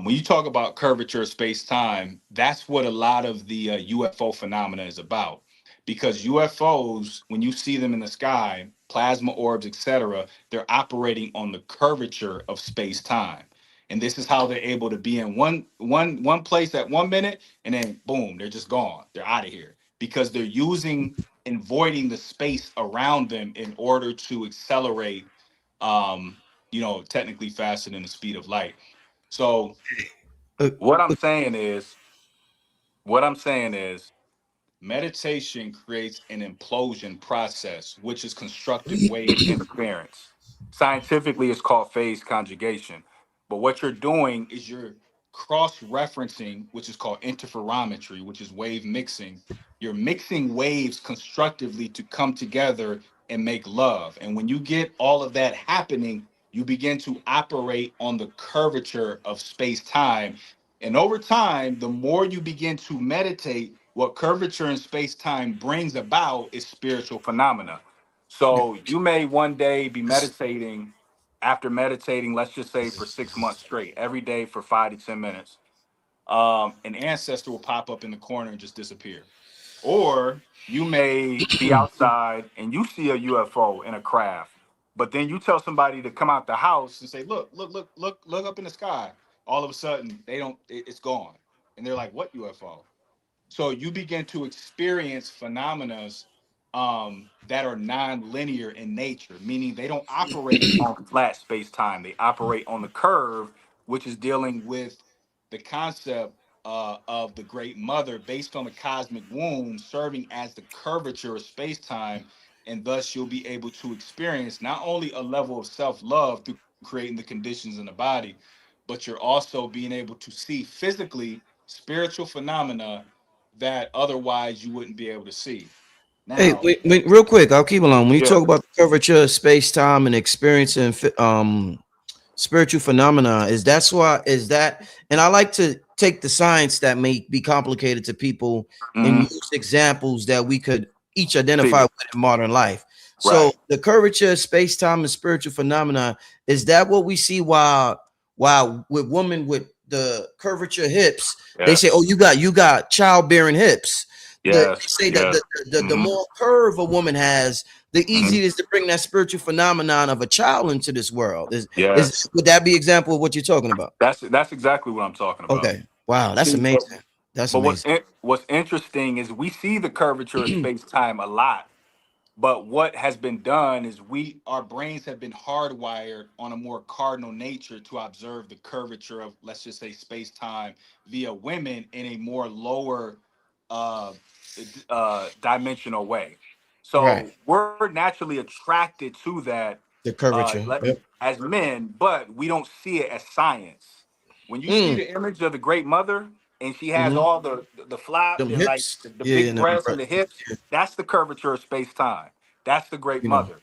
When you talk about curvature of space time, that's what a lot of the UFO phenomena is about. Because UFOs, when you see them in the sky, plasma orbs, etc., they're operating on the curvature of space time. And this is how they're able to be in one place at 1 minute, and then boom, they're just gone. They're out of here because they're using and voiding the space around them in order to accelerate, technically faster than the speed of light. So Uh, what I'm saying is, what I'm saying is, meditation creates an implosion process, which is constructive wave interference. Scientifically, it's called phase conjugation. But what you're doing is you're cross referencing, which is called interferometry, which is wave mixing. You're mixing waves constructively to come together and make love. And when you get all of that happening, you begin to operate on the curvature of space time. And over time, the more you begin to meditate, what curvature in space time brings about is spiritual phenomena. So you may one day be meditating, after meditating, let's just say for 6 months straight, every day for 5 to 10 minutes, an ancestor will pop up in the corner and just disappear. Or you may be outside and you see a UFO in a craft, but then you tell somebody to come out the house and say, "Look, look, look, look, look up in the sky." All of a sudden, they don't. It's gone, and they're like, "What UFO?" So you begin to experience phenomena that are non-linear in nature, meaning they don't operate on flat space time. They operate on the curve, which is dealing with the concept of the Great Mother based on the cosmic womb serving as the curvature of space time. And thus, you'll be able to experience not only a level of self love through creating the conditions in the body, but you're also being able to see physically spiritual phenomena that otherwise you wouldn't be able to see. Hey, Now, wait, real quick, I'll keep along. When you yeah. talk about the curvature of space time and experiencing spiritual phenomena, is that and I like to take the science that may be complicated to people and Hmm. use examples that we could each identify See, with in modern life. So right. the curvature of space time and spiritual phenomena, is that what we see while with women with the curvature hips, they say, oh, Yes. you got childbearing hips. They Yes. say that Yes. the Hmm. more curve a woman has, the Hmm. easier it is to bring that spiritual phenomenon of a child into this world. Is Yes. would that be example of what you're talking about? That's exactly what I'm talking about. Okay. Wow, that's See, but, amazing. That's but amazing. what's interesting is we see the curvature of space time a lot. But what has been done is our brains have been hardwired on a more cardinal nature to observe the curvature of, let's just say, space time via women in a more lower uh, dimension away. Right. So we're naturally attracted to that The curvature. Yep. as men, but we don't see it as science. When you see Mm. the image of the Great Mother and she has Mm-hmm. all the flap Them and like hips. the Yeah, big and them breasts and the breasts. hips, that's the curvature of space time. That's the Great You know. Mother.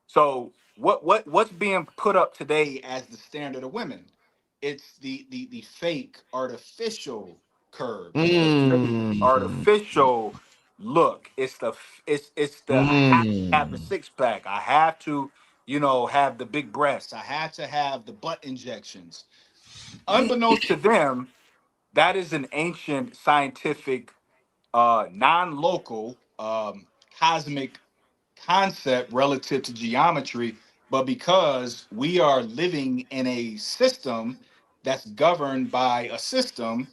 So what's being put up today as the standard of women? It's the fake artificial curves. It's the fake Mm. artificial look. It's the I have to have the Mm. six pack. I have to, have the big breasts. I have to have the butt injections. Unbeknownst to them, that is an ancient scientific, non-local, cosmic concept relative to geometry, but because we are living in a system that's governed by a system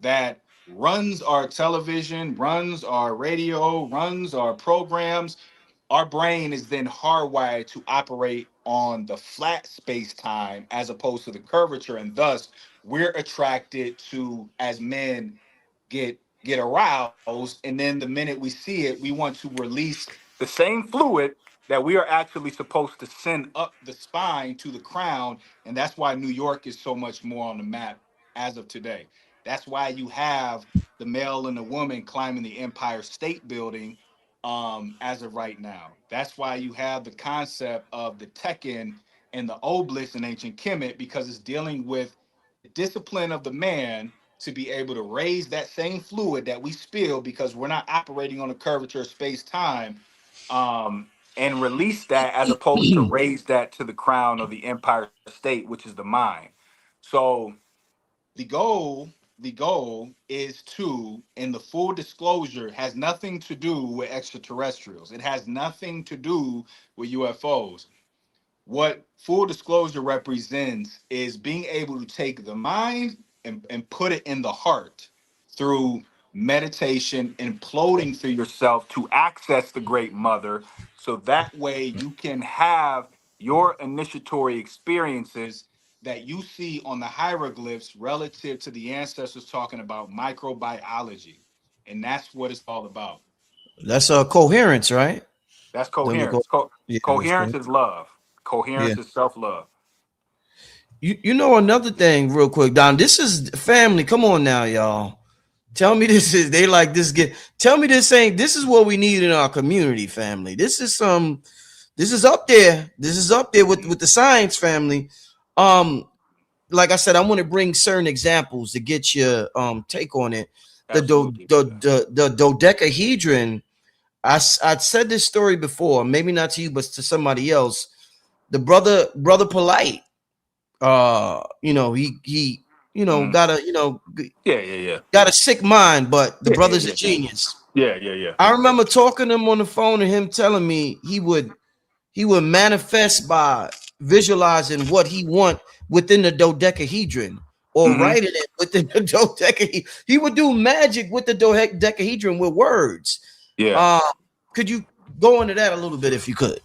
that runs our television, runs our radio, runs our programs, our brain is then hardwired to operate on the flat space time as opposed to the curvature, and thus we're attracted to, as men, get aroused, and then the minute we see it, we want to release the same fluid that we are actually supposed to send up the spine to the crown. And that's why New York is so much more on the map as of today. That's why you have the male and the woman climbing the Empire State Building, as of right now. That's why you have the concept of the Tekken and the obelisk in ancient Kemet, because it's dealing with the discipline of the man to be able to raise that same fluid that we spill because we're not operating on a curvature of space time, and release that as opposed to raise that to the crown of the Empire State, which is the mind. So the goal the goal is to, in the full disclosure, has nothing to do with extraterrestrials. It has nothing to do with UFOs. What full disclosure represents is being able to take the mind and put it in the heart through meditation, imploding through yourself to access the Great Mother, so that way you can have your initiatory experiences that you see on the hieroglyphs relative to the ancestors talking about microbiology. And that's what it's all about. That's coherence, right? That's Them the coherence. yeah, that's Coherence cool. is love. Yeah. Coherence is self-love. You know another thing, real quick, Don. This is family. Come on now, y'all. Tell me this is they like this get. Tell me this ain't. This is what we need in our community, family. This is some. This is up there. This is up there with the science family. Um, like I said, I want to bring certain examples to get your take on it. The Absolutely. the dodecahedron. I'd said this story before, maybe not to you, but to somebody else. The brother Polite. He Mhm. got a Yeah, yeah, yeah. got a sick mind, but the Yeah, yeah, brother's a yeah. genius. Yeah, yeah, yeah. I remember talking to him on the phone and him telling me he would manifest by visualizing what he want within the dodecahedron or Hmm. writing it within the dodecahedron. He would do magic with the dodecahedron with words. Yeah. Uh, could you go into that a little bit if you could?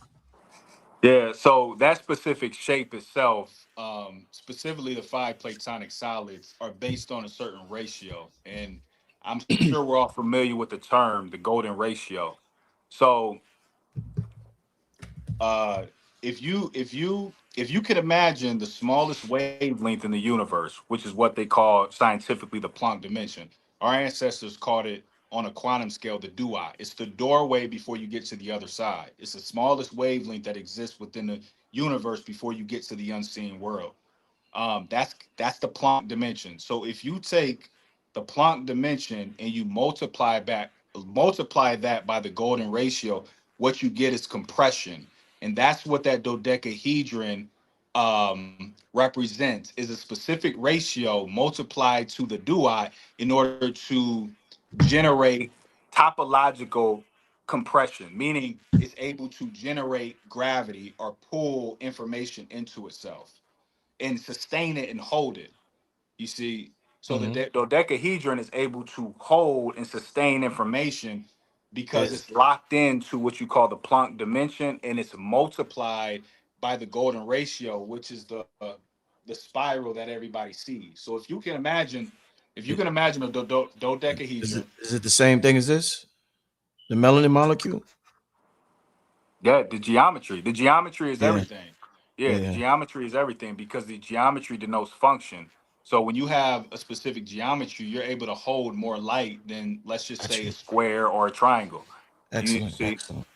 Yeah. So that specific shape itself, specifically the five platonic solids, are based on a certain ratio. And I'm sure we're all familiar with the term, the golden ratio. So uh if you could imagine the smallest wavelength in the universe, which is what they call scientifically the Planck dimension, our ancestors called it on a quantum scale the duat. It's the doorway before you get to the other side. It's the smallest wavelength that exists within the universe before you get to the unseen world. That's the Planck dimension. So if you take the Planck dimension and you multiply that by the golden ratio, what you get is compression, and that's what that dodecahedron represents, is a specific ratio multiplied to the duat in order to generate topological compression, meaning it's able to generate gravity or pull information into itself and sustain it and hold it. You see, so the Mm-hmm. dodecahedron is able to hold and sustain information because Yes. it's locked into what you call the Planck dimension, and it's multiplied by the golden ratio, which is the spiral that everybody sees. So if you can imagine, if you can imagine a Is it dodecahedron. is it the same thing as this? The melanin molecule? Yeah, the geometry is Yeah, everything. Yeah, the yeah. geometry is everything because the geometry denotes function. So when you have a specific geometry, you're able to hold more light than, let's just Got say, a you. square or a triangle. You Excellent, see. excellent.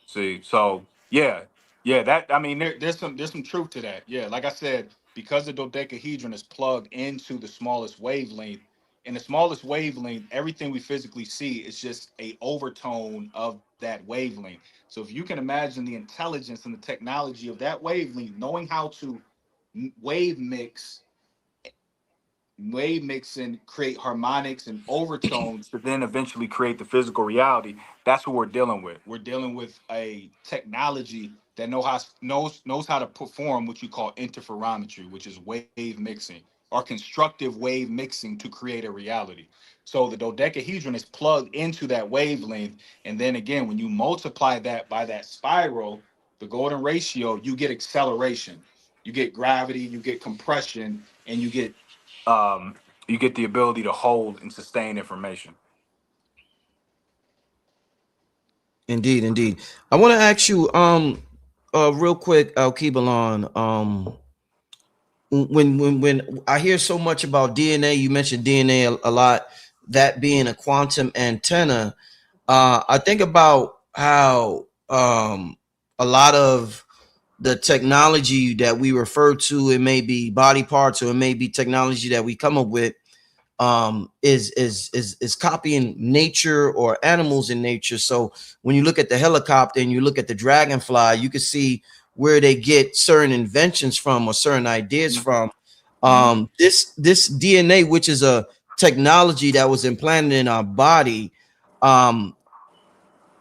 See, so yeah, yeah, that I mean, there's some truth to that. Yeah, like I said, because the dodecahedron is plugged into the smallest wavelength, in the smallest wavelength, everything we physically see is just a overtone of that wavelength. So if you can imagine the intelligence and the technology of that wavelength, knowing how to wave mix wave mixing create harmonics and overtones to then eventually create the physical reality. That's what we're dealing with. We're dealing with a technology that knows how to perform what you call interferometry, which is wave mixing or constructive wave mixing to create a reality. So the dodecahedron is plugged into that wavelength, and then again, when you multiply that by that spiral, the golden ratio, you get acceleration, you get gravity, you get compression, and um, you get the ability to hold and sustain information. Indeed, indeed. I want to ask you, real quick, Alkebulan, when I hear so much about DNA, you mentioned DNA a lot, that being a quantum antenna. I think about how a lot of the technology that we refer to, it may be body parts or it may be technology that we come up with, is copying nature or animals in nature. So when you look at the helicopter and you look at the dragonfly, you can see where they get certain inventions from or certain ideas from. Mhm. This DNA, which is a technology that was implanted in our body, um,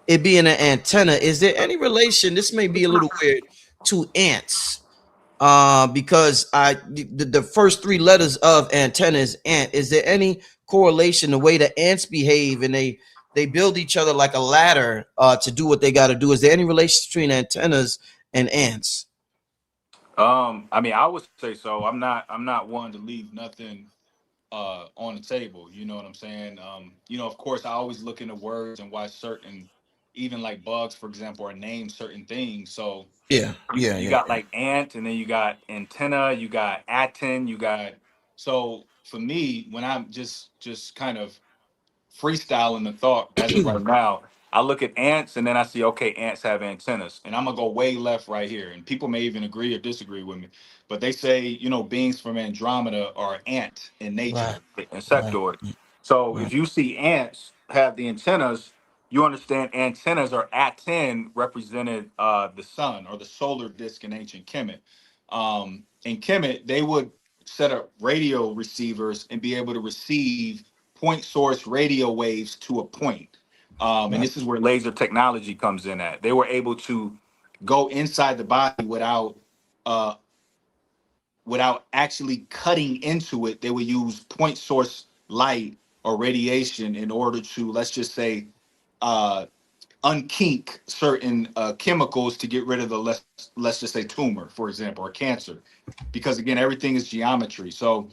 it being an antenna, is there any relation? This may be a little weird, to ants, because the first three letters of antenna is ant. Is there any correlation the way the ants behave and they build each other like a ladder to do what they got to do? Is there any relation between antennas and ants? I mean, I would say so. I'm not one to leave nothing on the table. You know what I'm saying? Of course, I always look into words and why certain, even like bugs, for example, are named certain things. So Yeah, yeah, you yeah, got yeah. like ant, and then you got antenna, you got atin, you got. So for me, when I'm just kind of freestyling the thought as of right now, I look at ants and then I see, okay, ants have antennas. And I'm gonna go way left right here. And people may even agree or disagree with me. But they say, beings from Andromeda are ant in Right, nature, right, insectoid. So if right, you see ants have the antennas, you understand antennas are atin represented the sun or the solar disk in ancient Kemet. In Kemet, they would set up radio receivers and be able to receive point source radio waves to a point. And right. this is where laser technology comes in at. They were able to go inside the body uh, without actually cutting into it. They would use point source light or radiation in order to, let's just say, uh, unkink certain chemicals to get rid of the let's just say tumor, for example, or cancer, because again, everything is geometry. So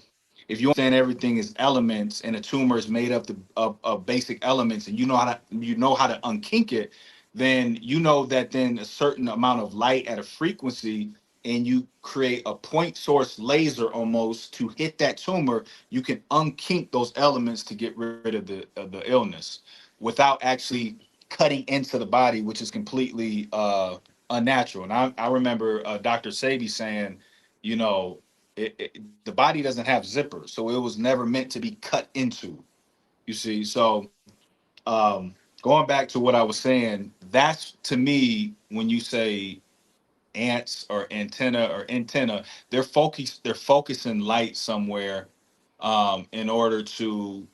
if you understand everything is elements and a tumor is made up of basic elements, and you know how to unkink it, then you know that then a certain amount of light at a frequency, and you create a point source laser almost to hit that tumor, you can unkink those elements to get rid of the illness without actually cutting into the body, which is completely unnatural. And I remember Dr. Sabi saying, you know, the body doesn't have zippers, so it was never meant to be cut into. You see, so going back to what I was saying, that's to me when you say ants or antenna, they're focusing light somewhere in order to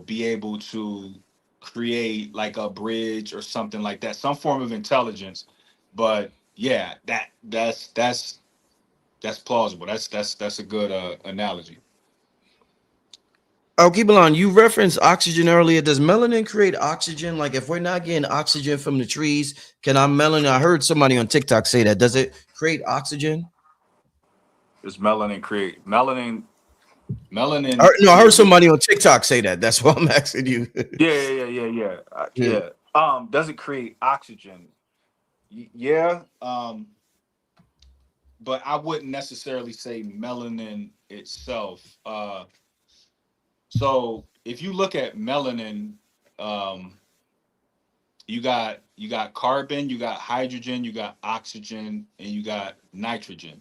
be able to create like a bridge or something like that, some form of intelligence. But yeah, that's plausible. That's a good analogy. Oh, keep it on. You referenced oxygen earlier. Does melanin create oxygen? Like if we're not getting oxygen from the trees, can our melanin? I heard somebody on TikTok say that. Does it create oxygen? Does melanin create melanin? Melanin. No, I Yeah, heard somebody on TikTok say that. That's why I'm asking you. yeah. Does it create oxygen? Yeah. But I wouldn't necessarily say melanin itself. So if you look at melanin, um, you got carbon, you got hydrogen, you got oxygen, and you got nitrogen.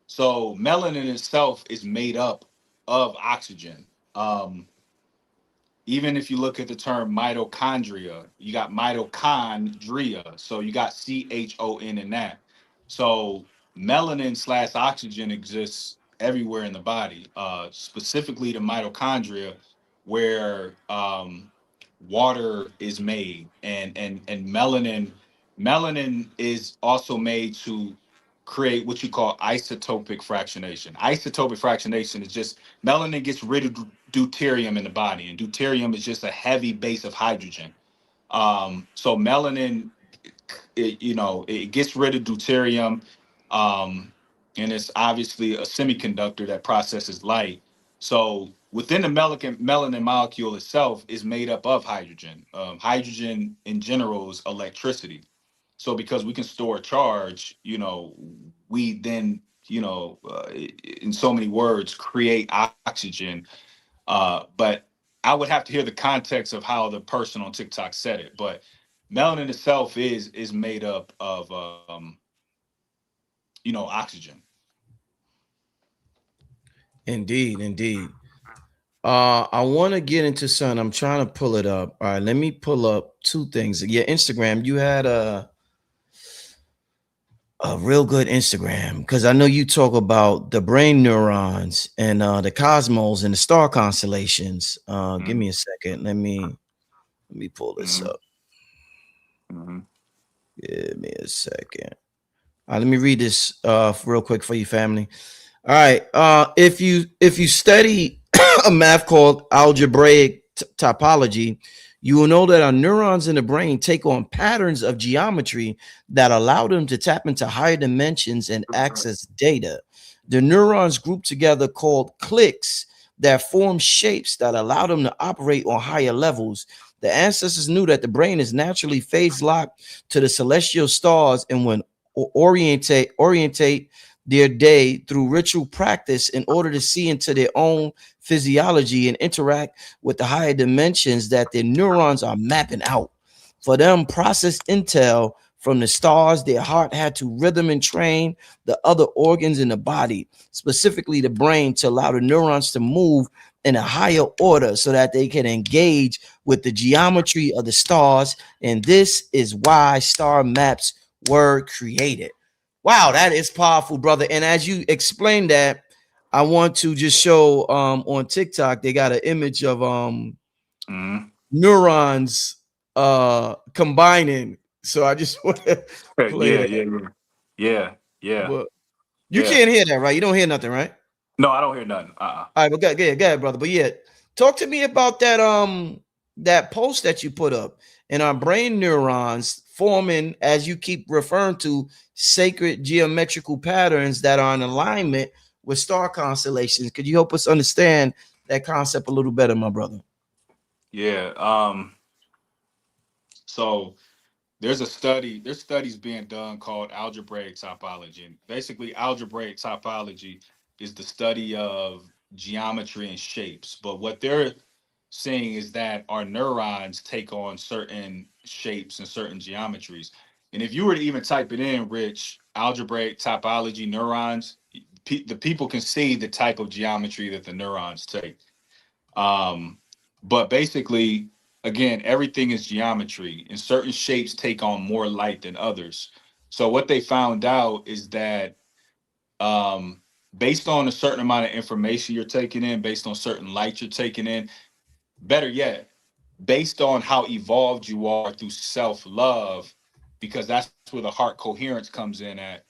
So melanin itself is made up of oxygen. Um, Even if you look at the term mitochondria, you got mitochondria. So you got CHON in that. So melanin slash oxygen exists everywhere in the body, specifically the mitochondria, where water is made, and melanin is also made to create what you call isotopic fractionation. Isotopic fractionation is just melanin gets rid of deuterium in the body, and deuterium is just a heavy base of hydrogen. So melanin, it gets rid of deuterium, um, and it's obviously a semiconductor that processes light. So within the melanin molecule itself is made up of hydrogen. Hydrogen in general is electricity. So because we can store charge, we then, in so many words, create oxygen. But I would have to hear the context of how the person on TikTok said it. But melanin itself is made up of oxygen. Indeed, indeed. I want to get into something. I'm trying to pull it up. All right, let me pull up two things. Yeah, Instagram. You had a real good Instagram because I know you talk about the brain neurons and the cosmos and the star constellations. Give Mm-hmm. me a second. Let me pull this Mm-hmm. up. Mm-hmm. Give me a second. All right, let me read this real quick for you, family. All right. If you study a math called algebraic topology, you will know that our neurons in the brain take on patterns of geometry that allow them to tap into higher dimensions and access data. The neurons group together called cliques that form shapes that allow them to operate on higher levels. The ancestors knew that the brain is naturally phase locked to the celestial stars and when orientate their day through ritual practice in order to see into their own physiology and interact with the higher dimensions that their neurons are mapping out. For them, process intel from the stars, their heart had to rhythm and train the other organs in the body, specifically the brain, to allow the neurons to move in a higher order so that they can engage with the geometry of the stars. And this is why star maps were created. Wow, that is powerful, brother. And as you explained that, I want to just show on TikTok, they got an image of Mm-hmm. neurons combining. So I just want to play Yeah, that. yeah, yeah, yeah, yeah, But you yeah. can't hear that, right? You don't hear nothing, right? No, I don't hear nothing. All right, but go ahead, brother. But yeah, talk to me about that post that you put up and our brain neurons forming as you keep referring to sacred geometrical patterns that are in alignment with star constellations. Could you help us understand that concept a little better, my brother? Yeah. So there's studies being done called algebraic topology. And basically, algebraic topology is the study of geometry and shapes. But what they're saying is that our neurons take on certain shapes and certain geometries. And if you were to even type it in, Rich, algebraic topology neurons, the people can see the type of geometry that the neurons take. Um, but basically, again, everything is geometry, and certain shapes take on more light than others. So what they found out is that um, based on a certain amount of information you're taking in, based on certain light you're taking in, better yet, based on how evolved you are through self-love, because that's where the heart coherence comes in at.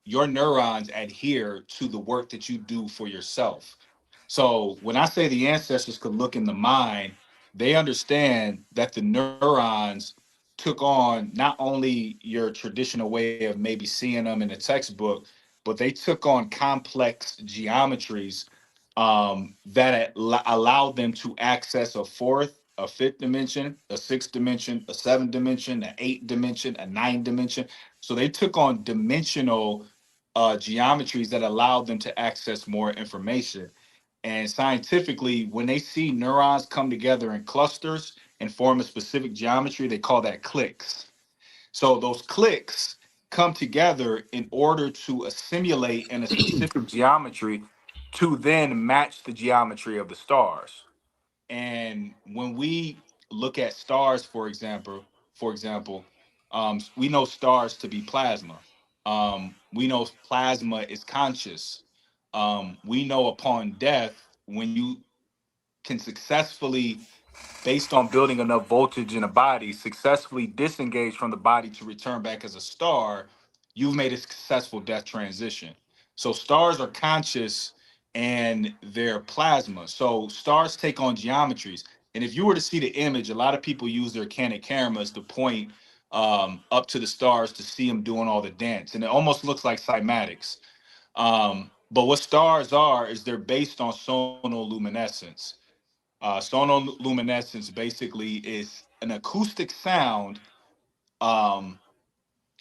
Your neurons adhere to the work that you do for yourself. So when I say the ancestors could look in the mind, they understand that the neurons took on not only your traditional way of maybe seeing them in the textbook, but they took on complex geometries that allowed them to access a fourth, a fifth dimension, a sixth dimension, a seventh dimension, an eighth dimension, a ninth dimension. So they took on dimensional geometries that allowed them to access more information. And scientifically, when they see neurons come together in clusters and form a specific geometry, they call that clicks. So those clicks come together in order to assimilate in a specific geometry to then match the geometry of the stars. And when we look at stars, for example, we know stars to be plasma. We know plasma is conscious. We know upon death, when you can successfully, based on building enough voltage in a body, successfully disengage from the body to return back as a star, you've made a successful death transition. So stars are conscious and they're plasma. So stars take on geometries. And if you were to see the image, a lot of people use their Canon cameras to point up to the stars to see them doing all the dance. And it almost looks like cymatics. But what stars are is they're based on sonoluminescence. Sonoluminescence basically is an acoustic sound. Um,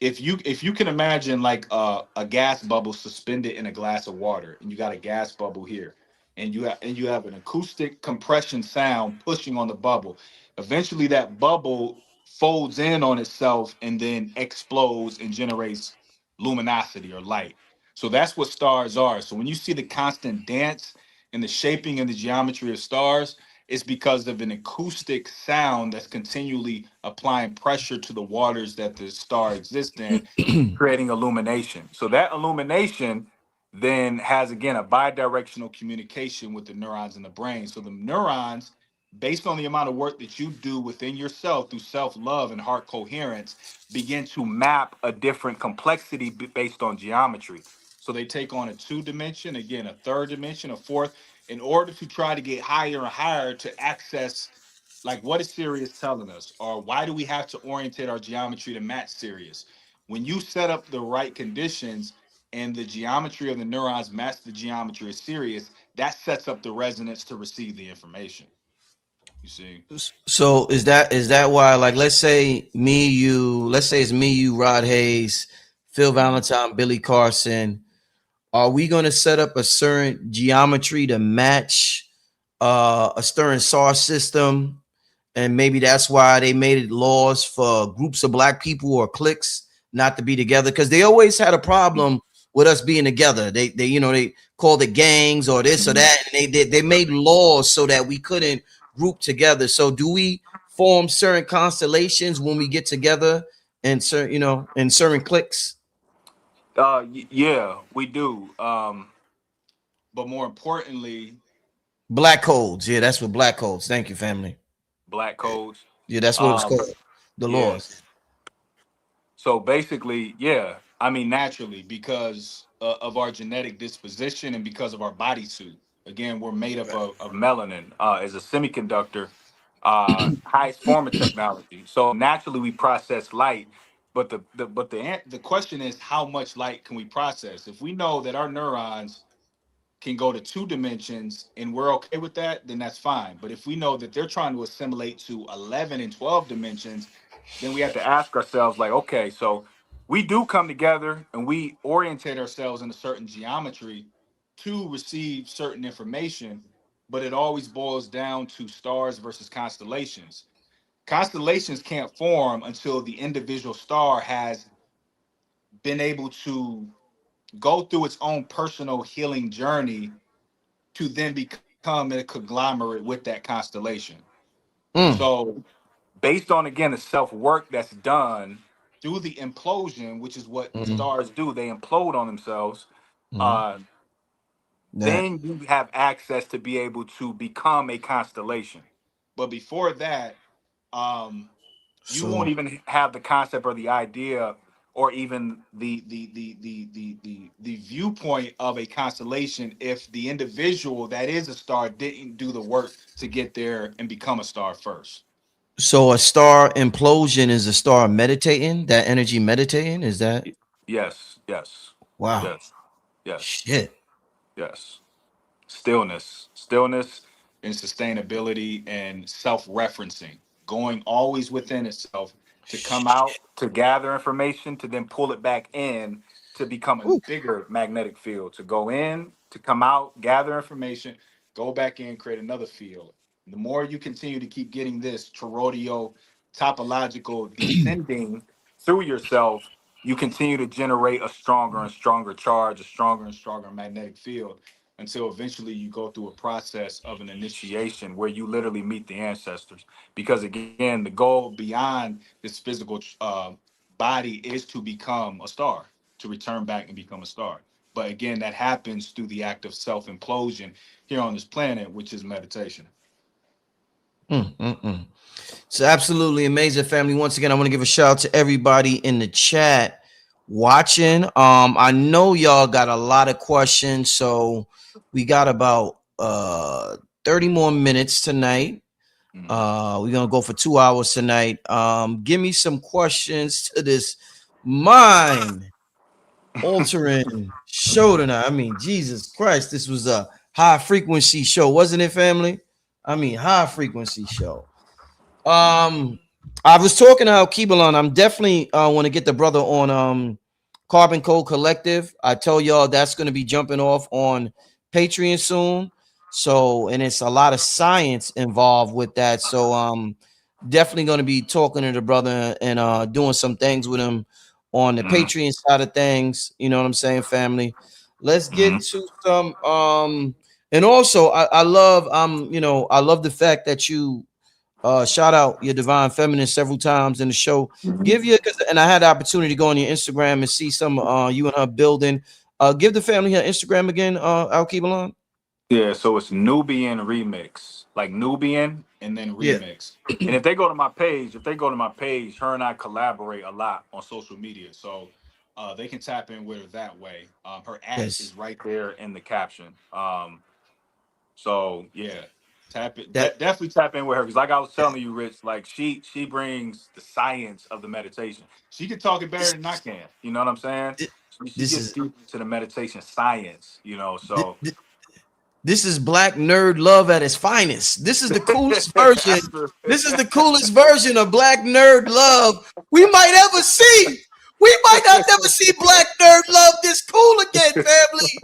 if you can imagine like a gas bubble suspended in a glass of water, and you got a gas bubble here, and you have an acoustic compression sound pushing on the bubble. Eventually, that bubble folds in on itself and then explodes and generates luminosity or light. So that's what stars are. So when you see the constant dance and the shaping and the geometry of stars, it's because of an acoustic sound that's continually applying pressure to the waters that the star exists in, creating illumination. So that illumination then has again a bidirectional communication with the neurons in the brain. So the neurons, based on the amount of work that you do within yourself through self-love and heart coherence, begin to map a different complexity based on geometry. So they take on a two dimension, again, a third dimension, a fourth, in order to try to get higher and higher to access, like, what is Sirius telling us? Or why do we have to orientate our geometry to match Sirius? When you set up the right conditions and the geometry of the neurons match the geometry of Sirius, that sets up the resonance to receive the information. You see? So is that why, like, let's say it's me, you, Rod Hayes, Phil Mhm. Valentine, Billy Carson. Are we going to set up a certain geometry to match a certain star system? And maybe that's why they made it laws for groups of black people or cliques not to be together, because they always had a problem with us being together. They called it gangs or this or Mhm. that, and they made laws so that we couldn't group together. So do we form certain constellations when we get together and certain in certain cliques? Yeah, we do. But more importantly, Black codes, yeah, that's what black codes. Thank you, family. black codes. Yeah, that's what it's Um, called. The yeah. laws. So basically, yeah, I mean, naturally, because of our genetic disposition and because of our bodysuit. Again, we're made up of melanin as a semiconductor, highest form of technology. So naturally, we process light. But the question is, how much light can we process? If we know that our neurons can go to two dimensions and we're okay with that, then that's fine. But if we know that they're trying to assimilate to 11 and 12 dimensions, then we have to ask ourselves, like, okay, so we do come together and we orientate ourselves in a certain geometry to receive certain information, but it always boils down to stars versus constellations. Constellations can't form until the individual star has been able to go through its own personal healing journey to then become a conglomerate with that constellation. Mm, So, based on again the self work that's done through the implosion, which is what mm, stars do, they implode on themselves. mm. Uh, That then you have access to be able to become a constellation. But before that, um, you so won't even have the concept or the idea or even the viewpoint of a constellation if the individual that is a star didn't do the work to get there and become a star first. so a star implosion is a star meditating, that energy meditating, is that? Yes, yes, Wow. yes, yes, Shit. yes. stillness and sustainability and self-referencing, going always within itself to come out, to gather information, to then pull it back in to become a Ooh. bigger magnetic field, to go in, to come out, gather information, go back in, create another field. The more you continue to keep getting this toroidal topological descending through yourself, you continue to generate a stronger and stronger charge, a stronger and stronger magnetic field, until eventually you go through a process of an initiation where you literally meet the ancestors. Because again, the goal beyond this physical body is to become a star, to return back and become a star. But again, that happens through the act of self implosion here on this planet, which is meditation. Mm. It's absolutely amazing, family. Once again, I want to give a shout out to everybody in the chat watching. I know y'all got a lot of questions, so we got about 30 more minutes tonight. We're gonna go for 2 hours tonight. Give me some questions to this mind altering show tonight. I mean, Jesus Christ, this was a high frequency show, wasn't it, family? I mean, high frequency show. I was talking to Alkebulan. I'm definitely want to get the brother on Carbon Code Collective. I tell y'all that's going to be jumping off on Patreon soon. So, and it's a lot of science involved with that. So, definitely going to be talking to the brother and doing some things with him on the Patreon side of things. You know what I'm saying, family? Let's get to some and also I love I love the fact that you shout out your divine feminine several times in the show. Give you and I had the opportunity to go on your Instagram and see some you and her building. Give the family her Instagram again, Alkebulan. Yeah, so it's Nubian Remix, like Nubian and then Yeah. Remix. And if they go to my page, her and I collaborate a lot on social media. So they can tap in with her that way. Her at Yes. is right there in the caption. So yeah, tap it. That Definitely tap in with her because, like I was telling you, Rich, like she brings the science of the meditation. She can talk it better this than I can. You know what I'm saying? She this gets is deep into the meditation science. So this is black nerd love at its finest. This is the coolest version. Absolutely. This is the coolest version of black nerd love we might ever see. We might not never see black nerd love this cool again, family.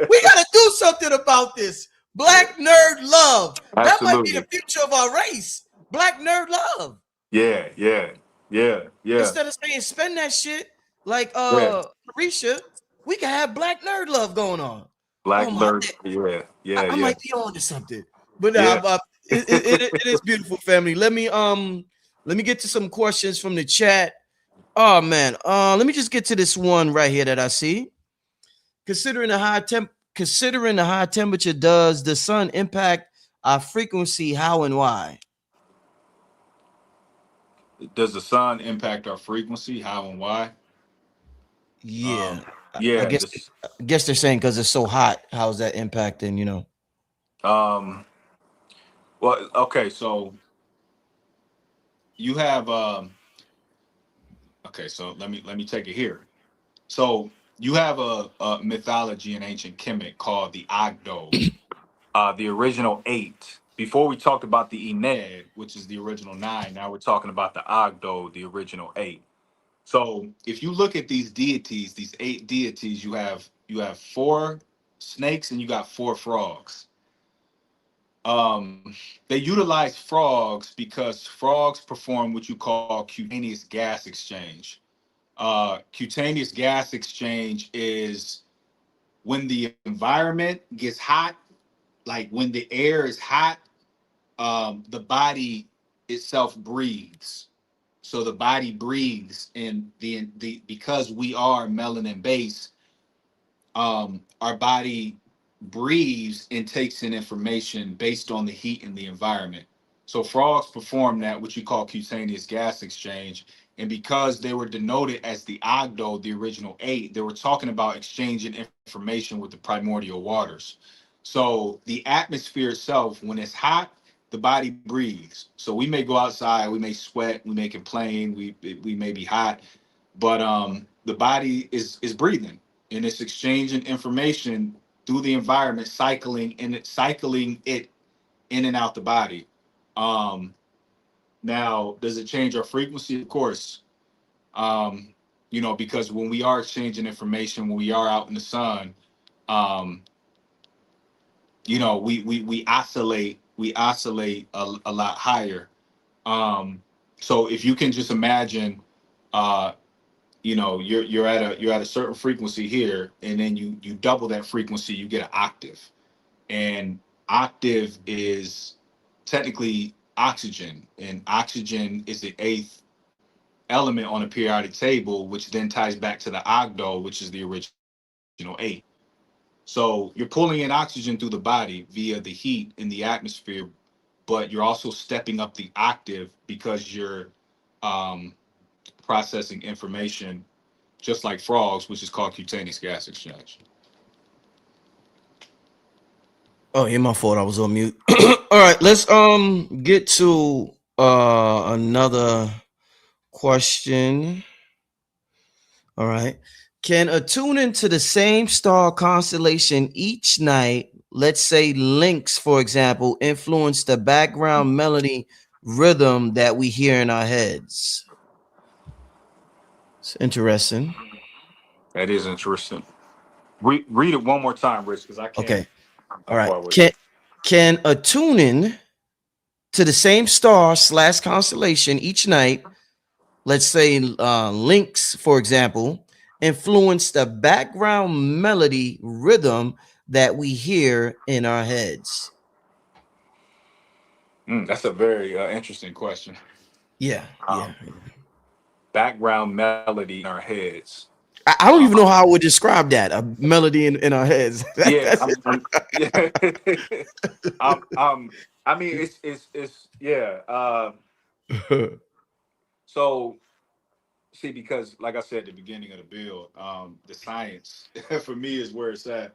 We gotta do something about this. Black nerd love. That might be the Absolutely. future of our race. Black nerd love. Yeah. Instead of saying spend that shit like Yeah. Carisha, we can have black nerd love going on. Oh Black my, lurk. Yeah. I Yeah. might be on to something. But Yeah. it is beautiful, family. Let me get to some questions from the chat. Oh man, let me just get to this one right here that I see. Considering the high temperature, does the sun impact our frequency? How and why? Does the sun impact our frequency? How and why? Yeah, I Yeah. guess This. I guess they're saying because it's so hot. How's that impacting? Um. Well. Okay. So you have. Okay. So let me take it here. So you have a mythology in ancient Kemet called the Ogdo, the original eight. Before we talked about the Ened, which is the original nine. Now we're talking about the Ogdo, the original eight. So if you look at these deities, these eight deities, you have four snakes and you got four frogs. They utilize frogs because frogs perform what you call cutaneous gas exchange. Cutaneous gas exchange is when the environment gets hot, like when the air is hot, the body itself breathes. So the body breathes, and the because we are melanin based, our body breathes and takes in information based on the heat in the environment. So frogs perform that, which you call cutaneous gas exchange. And because they were denoted as the Ogdo, the original eight, they were talking about exchanging information with the primordial waters. So the atmosphere itself, when it's hot, the body breathes. So we may go outside, we may sweat, we may complain, we may be hot, but the body is breathing and it's exchanging information through the environment, cycling it in and out the body. Um, Now, does it change our frequency? Of course. Um, because when we are exchanging information, when we are out in the sun, um, we oscillate a lot higher. So if you can just imagine, uh, you're at a certain frequency here, and then you double that frequency, you get an octave, and octave is technically oxygen, and oxygen is the eighth element on a periodic table, which then ties back to the octo, which is the original eight. So you're pulling in oxygen through the body via the heat in the atmosphere, but you're also stepping up the octave because you're um, processing information just like frogs, which is called cutaneous gas exchange. Oh, yeah, my fault. I was on mute. All right, let's get to another question. All right. Can a tune into the same star constellation each night, let's say Lynx, for example, influence the background melody rhythm that we hear in our heads? It's interesting. That is interesting. Read it one more time, Rich, because I can't. Okay. All I'm right. far away. Can a tune in to the same star slash constellation each night, let's say Lynx, for example, influence the background melody rhythm that we hear in our heads? That's a very interesting question. Yeah, yeah. Um, Background melody in our heads. I don't even know Um, how I would describe that. A melody in our heads. yeah, That's yeah. I mean, it's yeah. So see, because like I said at the beginning of the build, the science for me is where it's at.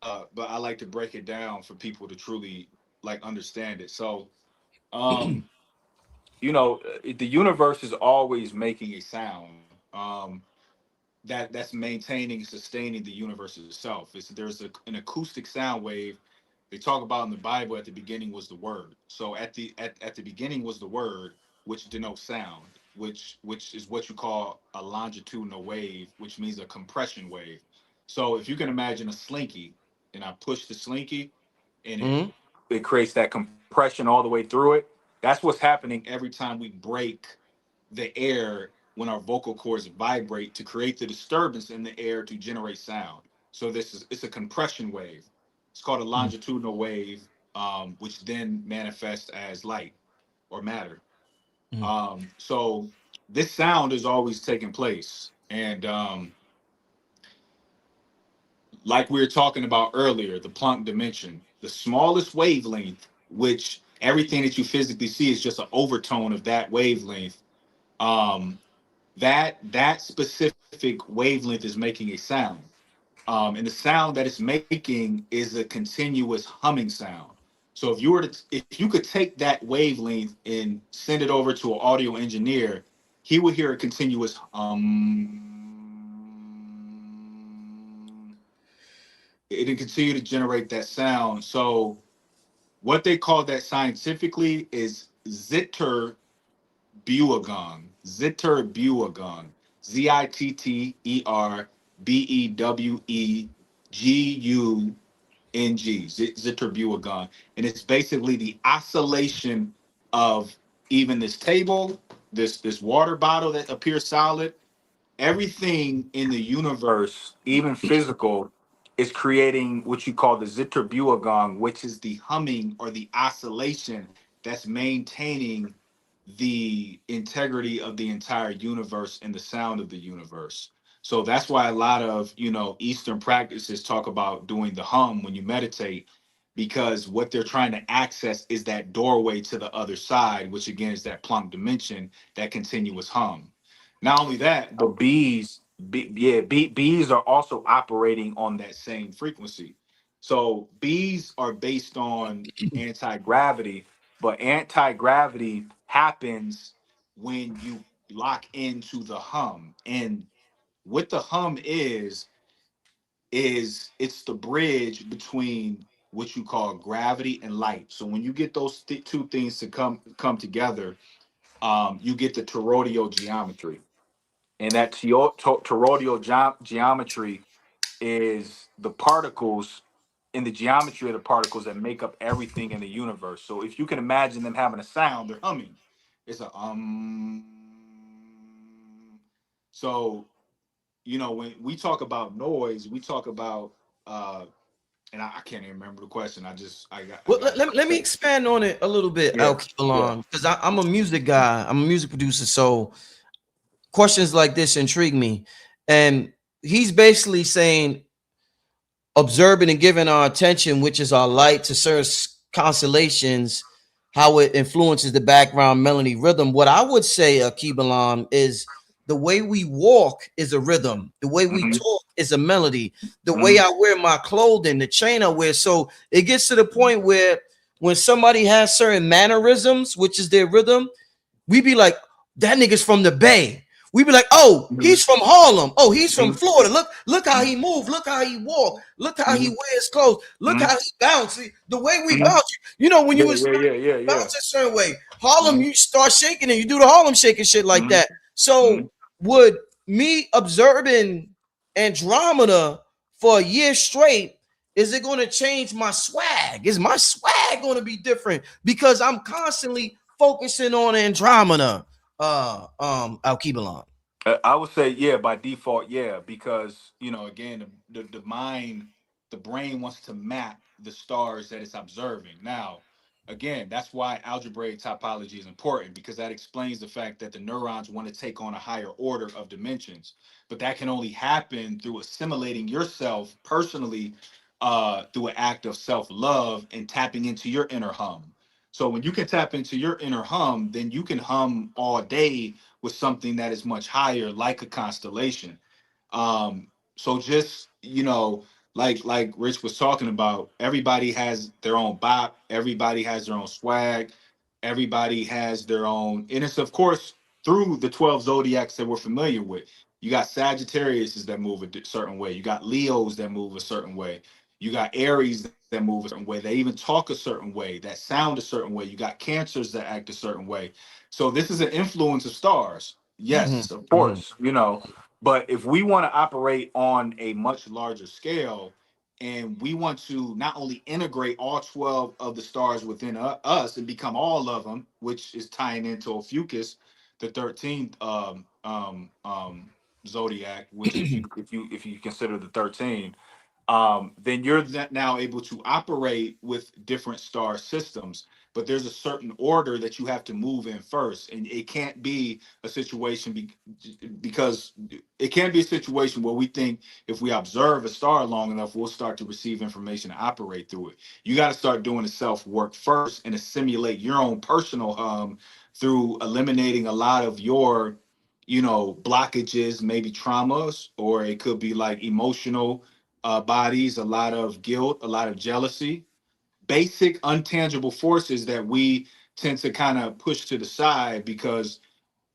But I like to break it down for people to truly like understand it. So, um, the universe is always making a sound. That's maintaining and sustaining the universe itself. There's an acoustic sound wave they talk about in the Bible. At the beginning was the word. So at the beginning was the word, which denotes sound, which is what you call a longitudinal wave, which means a compression wave. So if you can imagine a slinky, and I push the slinky, and Mhm. it creates that compression all the way through it. That's what's happening every time we break the air when our vocal cords vibrate to create the disturbance in the air to generate sound. So it's a compression wave. It's called a longitudinal wave, which then manifests as light or matter. Mhm. So this sound is always taking place, and like we were talking about earlier, the Planck dimension, the smallest wavelength, which everything that you physically see is just an overtone of that wavelength. Um, that specific wavelength is making a sound, and the sound that it's making is a continuous humming sound. So if you could take that wavelength and send it over to an audio engineer, he would hear a continuous it'll continue to generate that sound. So what they call that scientifically is Zitterbuergung, Zitterbuergung, Zitterbuergung, and it's basically the oscillation of even this table, this water bottle that appears solid. Everything in the universe, even physical, is creating what you call the Zitterbuergung, which is the humming or the oscillation that's maintaining the integrity of the entire universe and the sound of the universe. So that's why a lot of Eastern practices talk about doing the hum when you meditate, because what they're trying to access is that doorway to the other side, which again is that Planck dimension, that continuous hum. Not only that, but bees are also operating on that same frequency. So bees are based on anti-gravity, but anti-gravity happens when you lock into the hum. And what the hum is is it's the bridge between what you call gravity and light. So when you get those two things to come together, you get the toroidal geometry, and that toroidal geometry is the particles in the geometry of the particles that make up everything in the universe. So if you can imagine them having a sound, they're humming. It's a So when we talk about noise, we talk about and I can't even remember the question. I Well, got let me expand on it a little bit, yeah, yeah. Alkebulan, because I'm a music guy. I'm a music producer. So questions like this intrigue me. And he's basically saying observing and giving our attention, which is our light, to certain constellations, how it influences the background melody rhythm. What I would say, Kibalan, is the way we walk is a rhythm. The way we Mhm, talk is a melody. The way mhm, I wear my clothing, the chain I wear. So it gets to the point where when somebody has certain mannerisms, which is their rhythm, we be like, that nigga's from the Bay. We be like, oh, mhm, he's from Harlem. Oh, he's from mhm, Florida. Look how he move. Look how he walk. Look how he mhm, wears clothes. Look mhm, how he bounce. The way we mhm. bounce. When you Yeah, was yeah, yeah, yeah, yeah. bounce a certain way, Harlem, Mhm, you start shaking and you do the Harlem shaking shit like mhm, that. So mhm. would me observing Andromeda for a year straight, is it going to change my swag? Is my swag going to be different because I'm constantly focusing on Andromeda? Alkebulan. I would say yeah, by default, yeah, because again, the mind, the brain wants to map the stars that it's observing. Now, again, that's why algebraic topology is important, because that explains the fact that the neurons want to take on a higher order of dimensions, but that can only happen through assimilating yourself personally, through an act of self-love and tapping into your inner hum. So when you can tap into your inner hum, then you can hum all day with something that is much higher, like a constellation. So just like Rich was talking about, everybody has their own bop, everybody has their own swag, everybody has their own, and it's of course through the 12 zodiacs that we're familiar with. You got Sagittarius that move a certain way. You got Leos that move a certain way. You got Aries that move a certain way. They even talk a certain way, that sound a certain way. You got Cancers that act a certain way. So this is an influence of stars. Yes, of Mhm. course, but if we want to operate on a much larger scale, and we want to not only integrate all 12 of the stars within us and become all of them, which is tying into Ophiuchus, the 13th zodiac, which if you consider the 13, then you're now able to operate with different star systems. But there's a certain order that you have to move in first, and it can't be a situation because it can't be a situation where we think if we observe a star long enough, we'll start to receive information and operate through it. You got to start doing the self work first and assimilate your own personal through eliminating a lot of your blockages, maybe traumas, or it could be like emotional bodies, a lot of guilt, a lot of jealousy, basic untangible forces that we tend to kind of push to the side because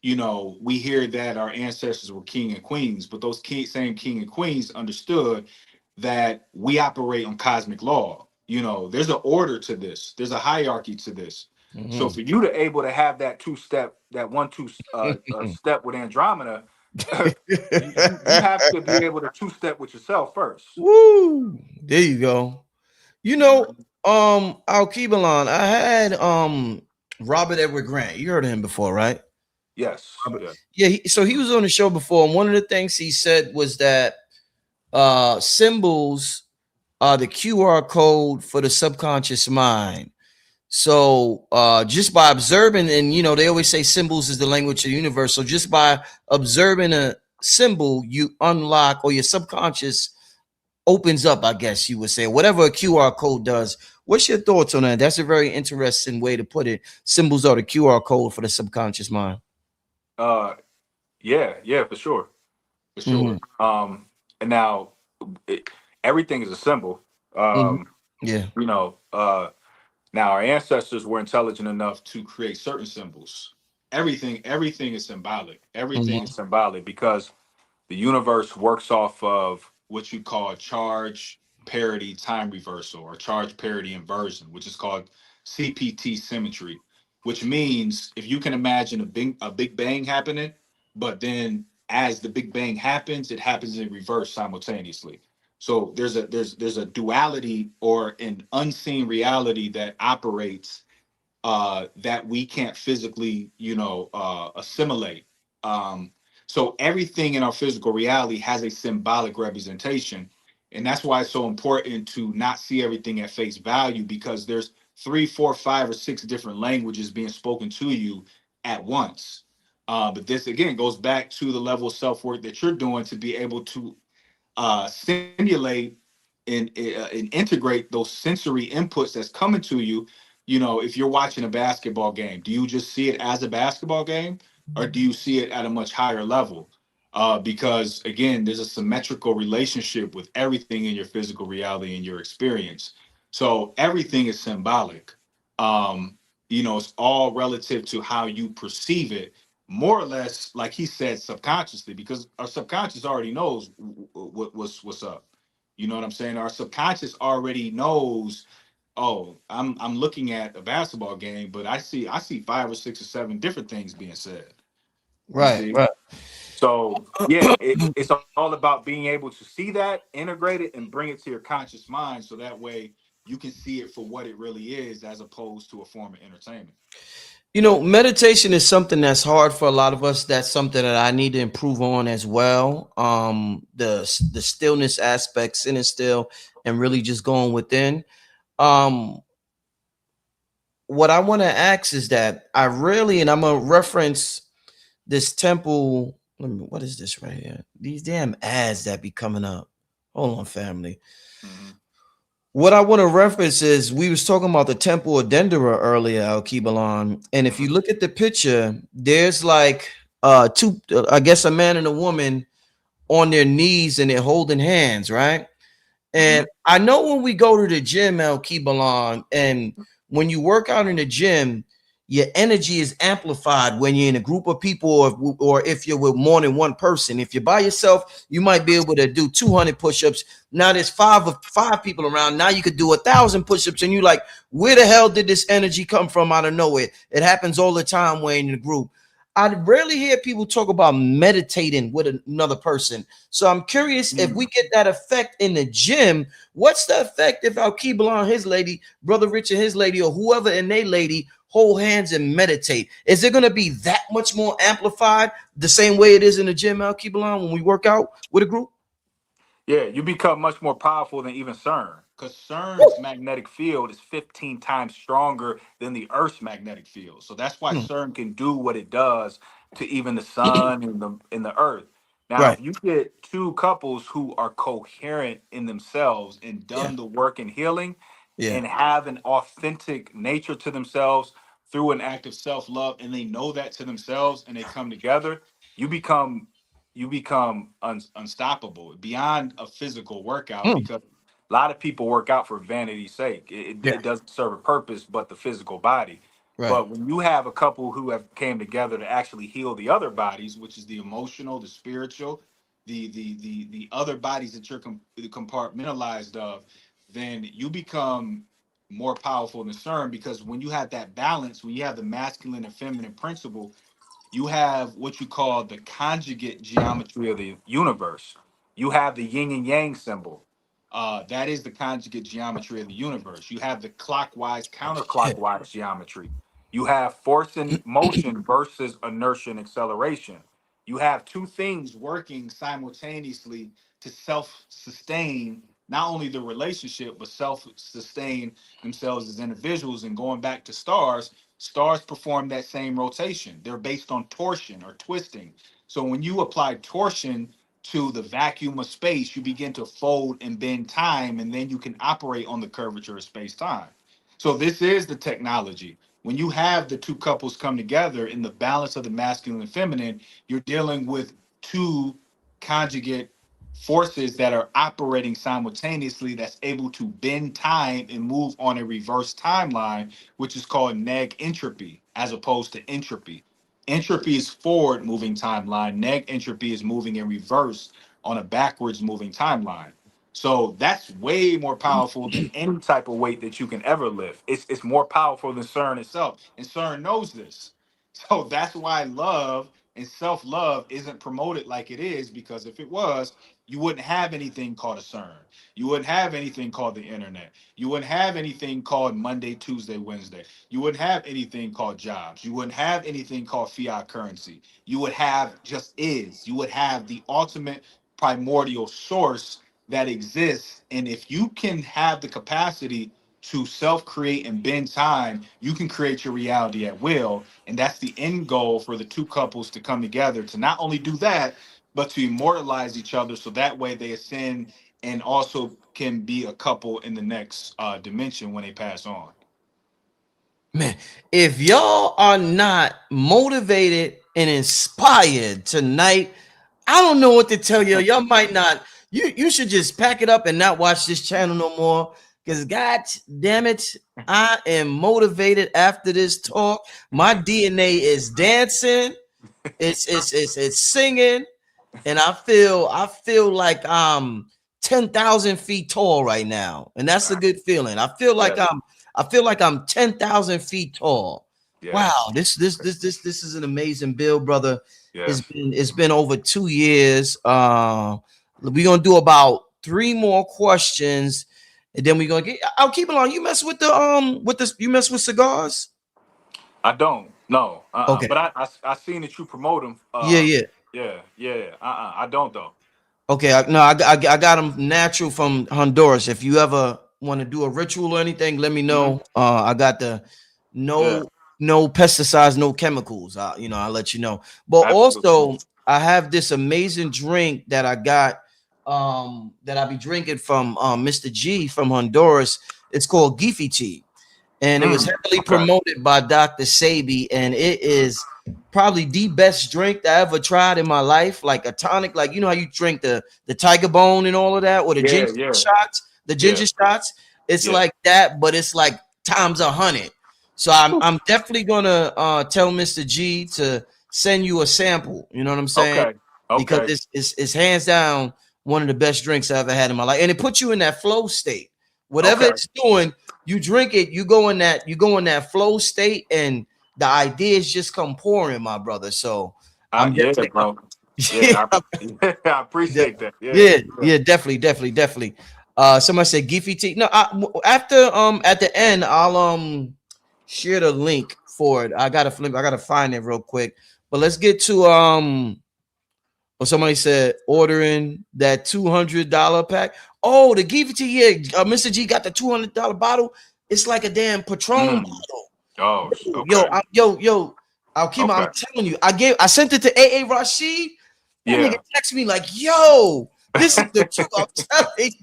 we hear that our ancestors were king and queens, but those same king and queens understood that we operate on cosmic law. There's an order to this. There's a hierarchy to this. So Mhm. for you to able to have that that 1-2 step with Andromeda, you have to be able to two-step with yourself first. Woo! There you go. Mhm. Alkebulan, I had Robert Edward Grant. You heard of him before, right? Yes. Robert. Yeah. Yeah, so he was on the show before, and one of the things he said was that symbols are the QR code for the subconscious mind. So just by observing, and they always say symbols is the language of the universe. So just by observing a symbol, you unlock, or your subconscious opens up, I guess you would say, whatever a QR code does. What's your thoughts on that? That's a very interesting way to put it. Symbols are the QR code for the subconscious mind. Uh, yeah. Yeah. For sure. For Hmm. sure. And now it, everything is a symbol. Hmm. Um, Yeah. you know, uh, Now our ancestors were intelligent enough to create certain symbols. Everything is symbolic. Everything Hmm. is symbolic because the universe works off of what you call charge parity time reversal or charge parity inversion, which is called CPT symmetry, which means if you can imagine a big bang happening, but then as the big bang happens, it happens in reverse simultaneously. So there's a duality or an unseen reality that operates that we can't physically, assimilate. Um, so everything in our physical reality has a symbolic representation, and that's why it's so important to not see everything at face value because there's three, four, five, or six different languages being spoken to you at once. But this again goes back to the level of self work that you're doing to be able to simulate and integrate those sensory inputs that's coming to you. If you're watching a basketball game, do you just see it as a basketball game, or do you see it at a much higher level? Because again, there's a symmetrical relationship with everything in your physical reality and your experience. So everything is symbolic. It's all relative to how you perceive it, more or less, like he said, subconsciously, because our subconscious already knows what's up. You know what I'm saying? Our subconscious already knows. Oh, I'm looking at a basketball game, but I see five or six or seven different things being said. You Right, see? right. So yeah, it's all about being able to see that, integrate it, and bring it to your conscious mind, so that way you can see it for what it really is, as opposed to a form of entertainment. Meditation is something that's hard for a lot of us. That's something that I need to improve on as well. The stillness aspect, sitting still, and really just going within. Um, what I want to ask is that I really, and I'm gonna reference this temple. What is this right here? These damn ads that be coming up. Hold on, family. Hmm. What I want to reference is we was talking about the Temple of Dendera earlier, Alkebulan, and if Hmm. you look at the picture, there's like two, I guess a man and a woman on their knees and they're holding hands, right? Hmm. And I know when we go to the gym, Alkebulan, and when you work out in the gym, your energy is amplified when you're in a group of people, or if you're with more than one person. If you're by yourself, you might be able to do 200 push-ups. Now there's five people around. Now you could do 1,000 push-ups, and you like, where the hell did this energy come from out of nowhere? It happens all the time when in the group. I rarely hear people talk about meditating with another person. So I'm curious if we get that effect in the gym, what's the effect if Alkebulan, his lady, Brother Rich and his lady, or whoever and they lady hold hands and meditate? Is it going to be that much more amplified the same way it is in the gym, Alkebulan, when we work out with a group? Yeah, you become much more powerful than even CERN, because CERN's magnetic field is 15 times stronger than the Earth's magnetic field. So that's why Mm, CERN can do what it does to even the sun and the Earth. Now, right. if you get two couples who are coherent in themselves and Yeah. done the work in healing Yeah. and have an authentic nature to themselves through an act of self-love, and they know that to themselves and they come together, you become unstoppable beyond a physical workout, Mm, because a lot of people work out for vanity's sake. yeah. It doesn't serve a purpose but the physical body. Right. But when you have a couple who have came together to actually heal the other bodies, which is the emotional, the spiritual, the other bodies that you're compartmentalized of, then you become more powerful than CERN, because when you have that balance, when you have the masculine and feminine principle, you have what you call the conjugate geometry of the universe. You have the yin and yang symbol. That is the conjugate geometry of the universe. You have the clockwise, Yeah. counterclockwise geometry. You have force and motion versus inertia and acceleration. You have two things working simultaneously to self sustain not only the relationship, but self sustain themselves as individuals. And going back to stars, stars perform that same rotation. They're based on torsion or twisting. So when you apply torsion to the vacuum of space, you begin to fold and bend time, and then you can operate on the curvature of space time. So this is the technology. When you have the two couples come together in the balance of the masculine and feminine, you're dealing with two conjugate forces that are operating simultaneously, that's able to bend time and move on a reverse timeline, which is called neg entropy as opposed to entropy. Entropy is forward moving timeline. Neg entropy is moving in reverse on a backwards moving timeline. So that's way more powerful than any type of weight that you can ever lift. It's more powerful than CERN itself, and CERN knows this. So that's why love and self-love isn't promoted like it is, because if it was, you wouldn't have anything called a CERN. You wouldn't have anything called the internet. You wouldn't have anything called Monday, Tuesday, Wednesday. You wouldn't have anything called jobs. You wouldn't have anything called fiat currency. You would have just is. You would have the ultimate primordial source that exists. And if you can have the capacity to self-create and bend time, you can create your reality at will. And that's the end goal for the two couples to come together, to not only do that, but to immortalize each other, so that way they ascend and also can be a couple in the next dimension when they pass on. Man, if y'all are not motivated and inspired tonight, I don't know what to tell you. Y'all might not. You should just pack it up and not watch this channel no more. Because God damn it, I am motivated after this talk. My DNA is dancing. It's singing, and I feel like I'm 10,000 feet tall right now, and that's a good feeling. I feel like I'm 10,000 feet tall. Yes. Wow, this is an amazing build, brother. Yes. It's been over 2 years. We're gonna do about 3 more questions, and then we're gonna get. Alkebulan, you mess with you mess with cigars? I don't. No. Okay. But I seen that you promote them. Yeah. I don't though. Okay. I got them natural from Honduras. If you ever want to do a ritual or anything, let me know. I got the no pesticides, no chemicals. I'll let you know. But also, I have this amazing drink that I got that I'll be drinking from Mr. G from Honduras. It's called Geefy Tea. And it was heavily promoted by Dr. Sabi, and it is probably the best drink I ever tried in my life. Like a tonic, like you know how you drink the Tiger Bone and all of that, or the ginger shots, the ginger shots. It's like that, but it's like times 100. So I'm definitely gonna tell Mr. G to send you a sample. You know what I'm saying? Okay. Because it's hands down one of the best drinks I ever had in my life, and it puts you in that flow state. Whatever it's doing, you drink it, you go in that flow state, and the ideas just come pouring, my brother. So I'm definitely, bro. Yeah, I appreciate that. Yeah, definitely. Somebody said Geefy Tea. No, after at the end, I'll share the link for it. I gotta find it real quick. But let's get to somebody said ordering that $200 pack. Oh, the Geefy Tea, yeah. Mr. G got the $200 bottle. It's like a damn Patron bottle. Oh, yo, Alkebulan, I'm telling you, I sent it to AA Rashid. That nigga text me like, yo, this is the truth. I'm telling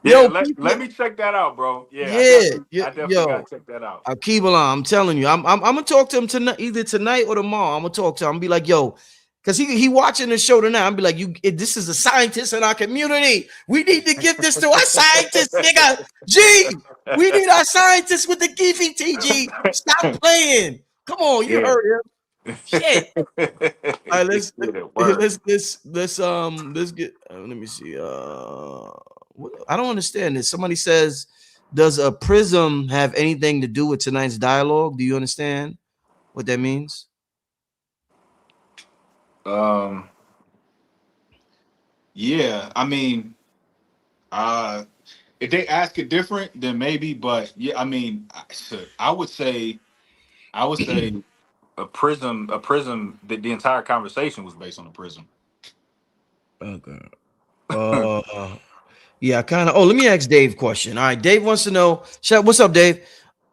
you. Let me check that out, bro. I definitely gotta check that out. Alkebulan, I'm telling you, I'm gonna talk to him tonight, either tonight or tomorrow. I'm gonna talk to him. I'm be like, yo, because he watching the show tonight. I'm be like, this is a scientist in our community. We need to give this to our scientists, nigga. G, we need our scientists with the Geefy Tea. G, stop playing. Come on, you heard him. Shit. All right, let's get. Let me see. I don't understand this. Somebody says, does a prism have anything to do with tonight's dialogue? Do you understand what that means? Yeah, I mean, if they ask it different, then maybe, but yeah, I mean, I would say a prism, that the entire conversation was based on a prism. Okay. Yeah, kind of. Oh, let me ask Dave a question. All right, Dave wants to know, what's up, Dave?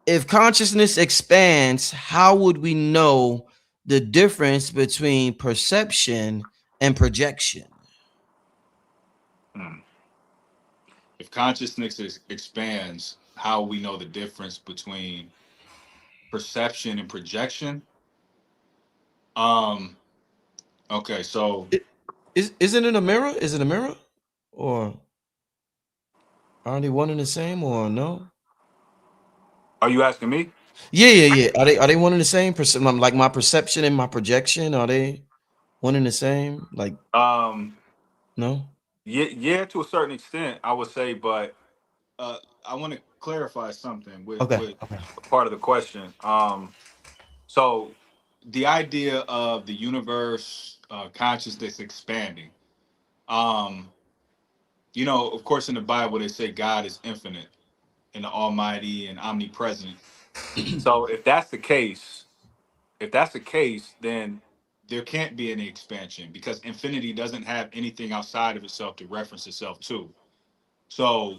If consciousness expands, how would we know the difference between perception and projection? If consciousness expands, how we know the difference between perception and projection? Okay, so isn't it a mirror? Is it a mirror, or are they one and the same, or no? Are you asking me? Yeah. Are they one and the same? Like my perception and my projection, are they one and the same? Like, no. Yeah, yeah, to a certain extent, I would say, but I want to clarify something Okay. with Okay. a part of the question. So the idea of the universe, consciousness expanding. Um, of course, in the Bible they say God is infinite and the Almighty and omnipresent. So if that's the case, then there can't be any expansion because infinity doesn't have anything outside of itself to reference itself to. So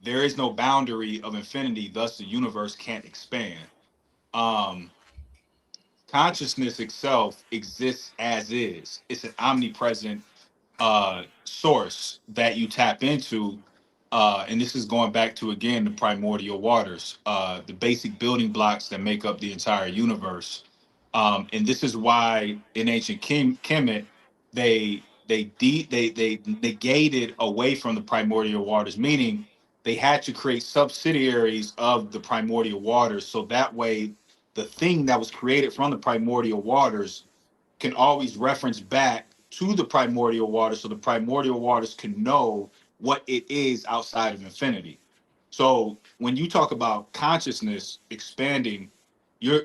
there is no boundary of infinity, thus the universe can't expand. Um, Consciousness itself exists as is. It's an omnipresent source that you tap into. And this is going back to again the primordial waters, the basic building blocks that make up the entire universe. And this is why in ancient Kemet they negated away from the primordial waters, meaning they had to create subsidiaries of the primordial waters, so that way the thing that was created from the primordial waters can always reference back to the primordial waters, so the primordial waters can know what it is outside of infinity. So when you talk about consciousness expanding, you're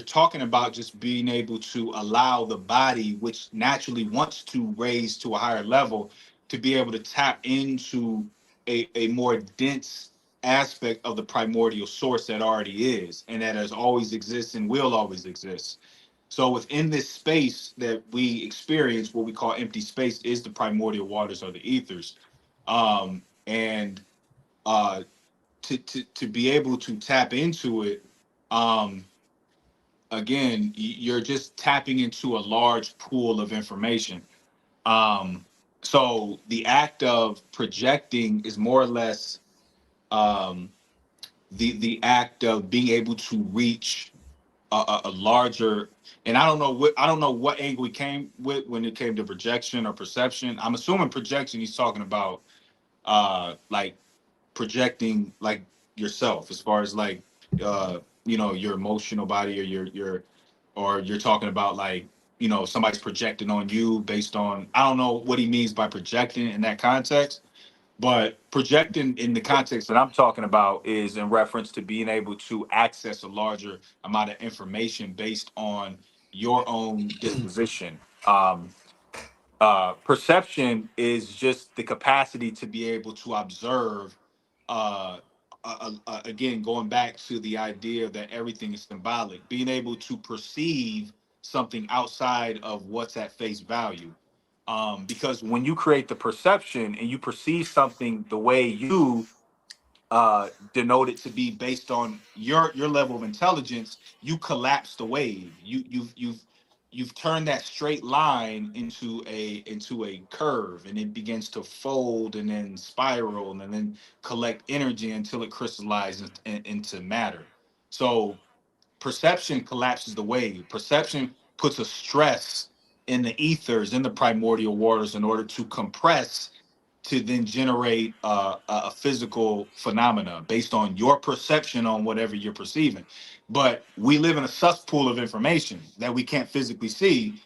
talking about just being able to allow the body, which naturally wants to raise to a higher level, to be able to tap into a more dense aspect of the primordial source that already is and that has always exists and will always exist. So within this space that we experience, what we call empty space, is the primordial waters or the ethers. And to be able to tap into it, um, again, you're just tapping into a large pool of information. Um, so the act of projecting is more or less um, the act of being able to reach a larger, and I don't know what angle we came with when it came to projection or perception. I'm assuming projection he's talking about like projecting like yourself as far as like your emotional body, or or you're talking about like somebody's projecting on you based on, I don't know what he means by projecting in that context. But projecting in the context that I'm talking about is in reference to being able to access a larger amount of information based on your own disposition. Perception is just the capacity to be able to observe. Uh, Again, going back to the idea that everything is symbolic, being able to perceive something outside of what's at face value. Because when you create the perception and you perceive something the way you denote it to be based on your level of intelligence, you collapse the wave. You've turned that straight line into a curve, and it begins to fold and then spiral and then collect energy until it crystallizes into matter. So perception collapses the wave. Perception puts a stress in the ethers, in the primordial waters, in order to compress, to then generate a physical phenomena based on your perception on whatever you're perceiving. But we live in a cesspool of information that we can't physically see.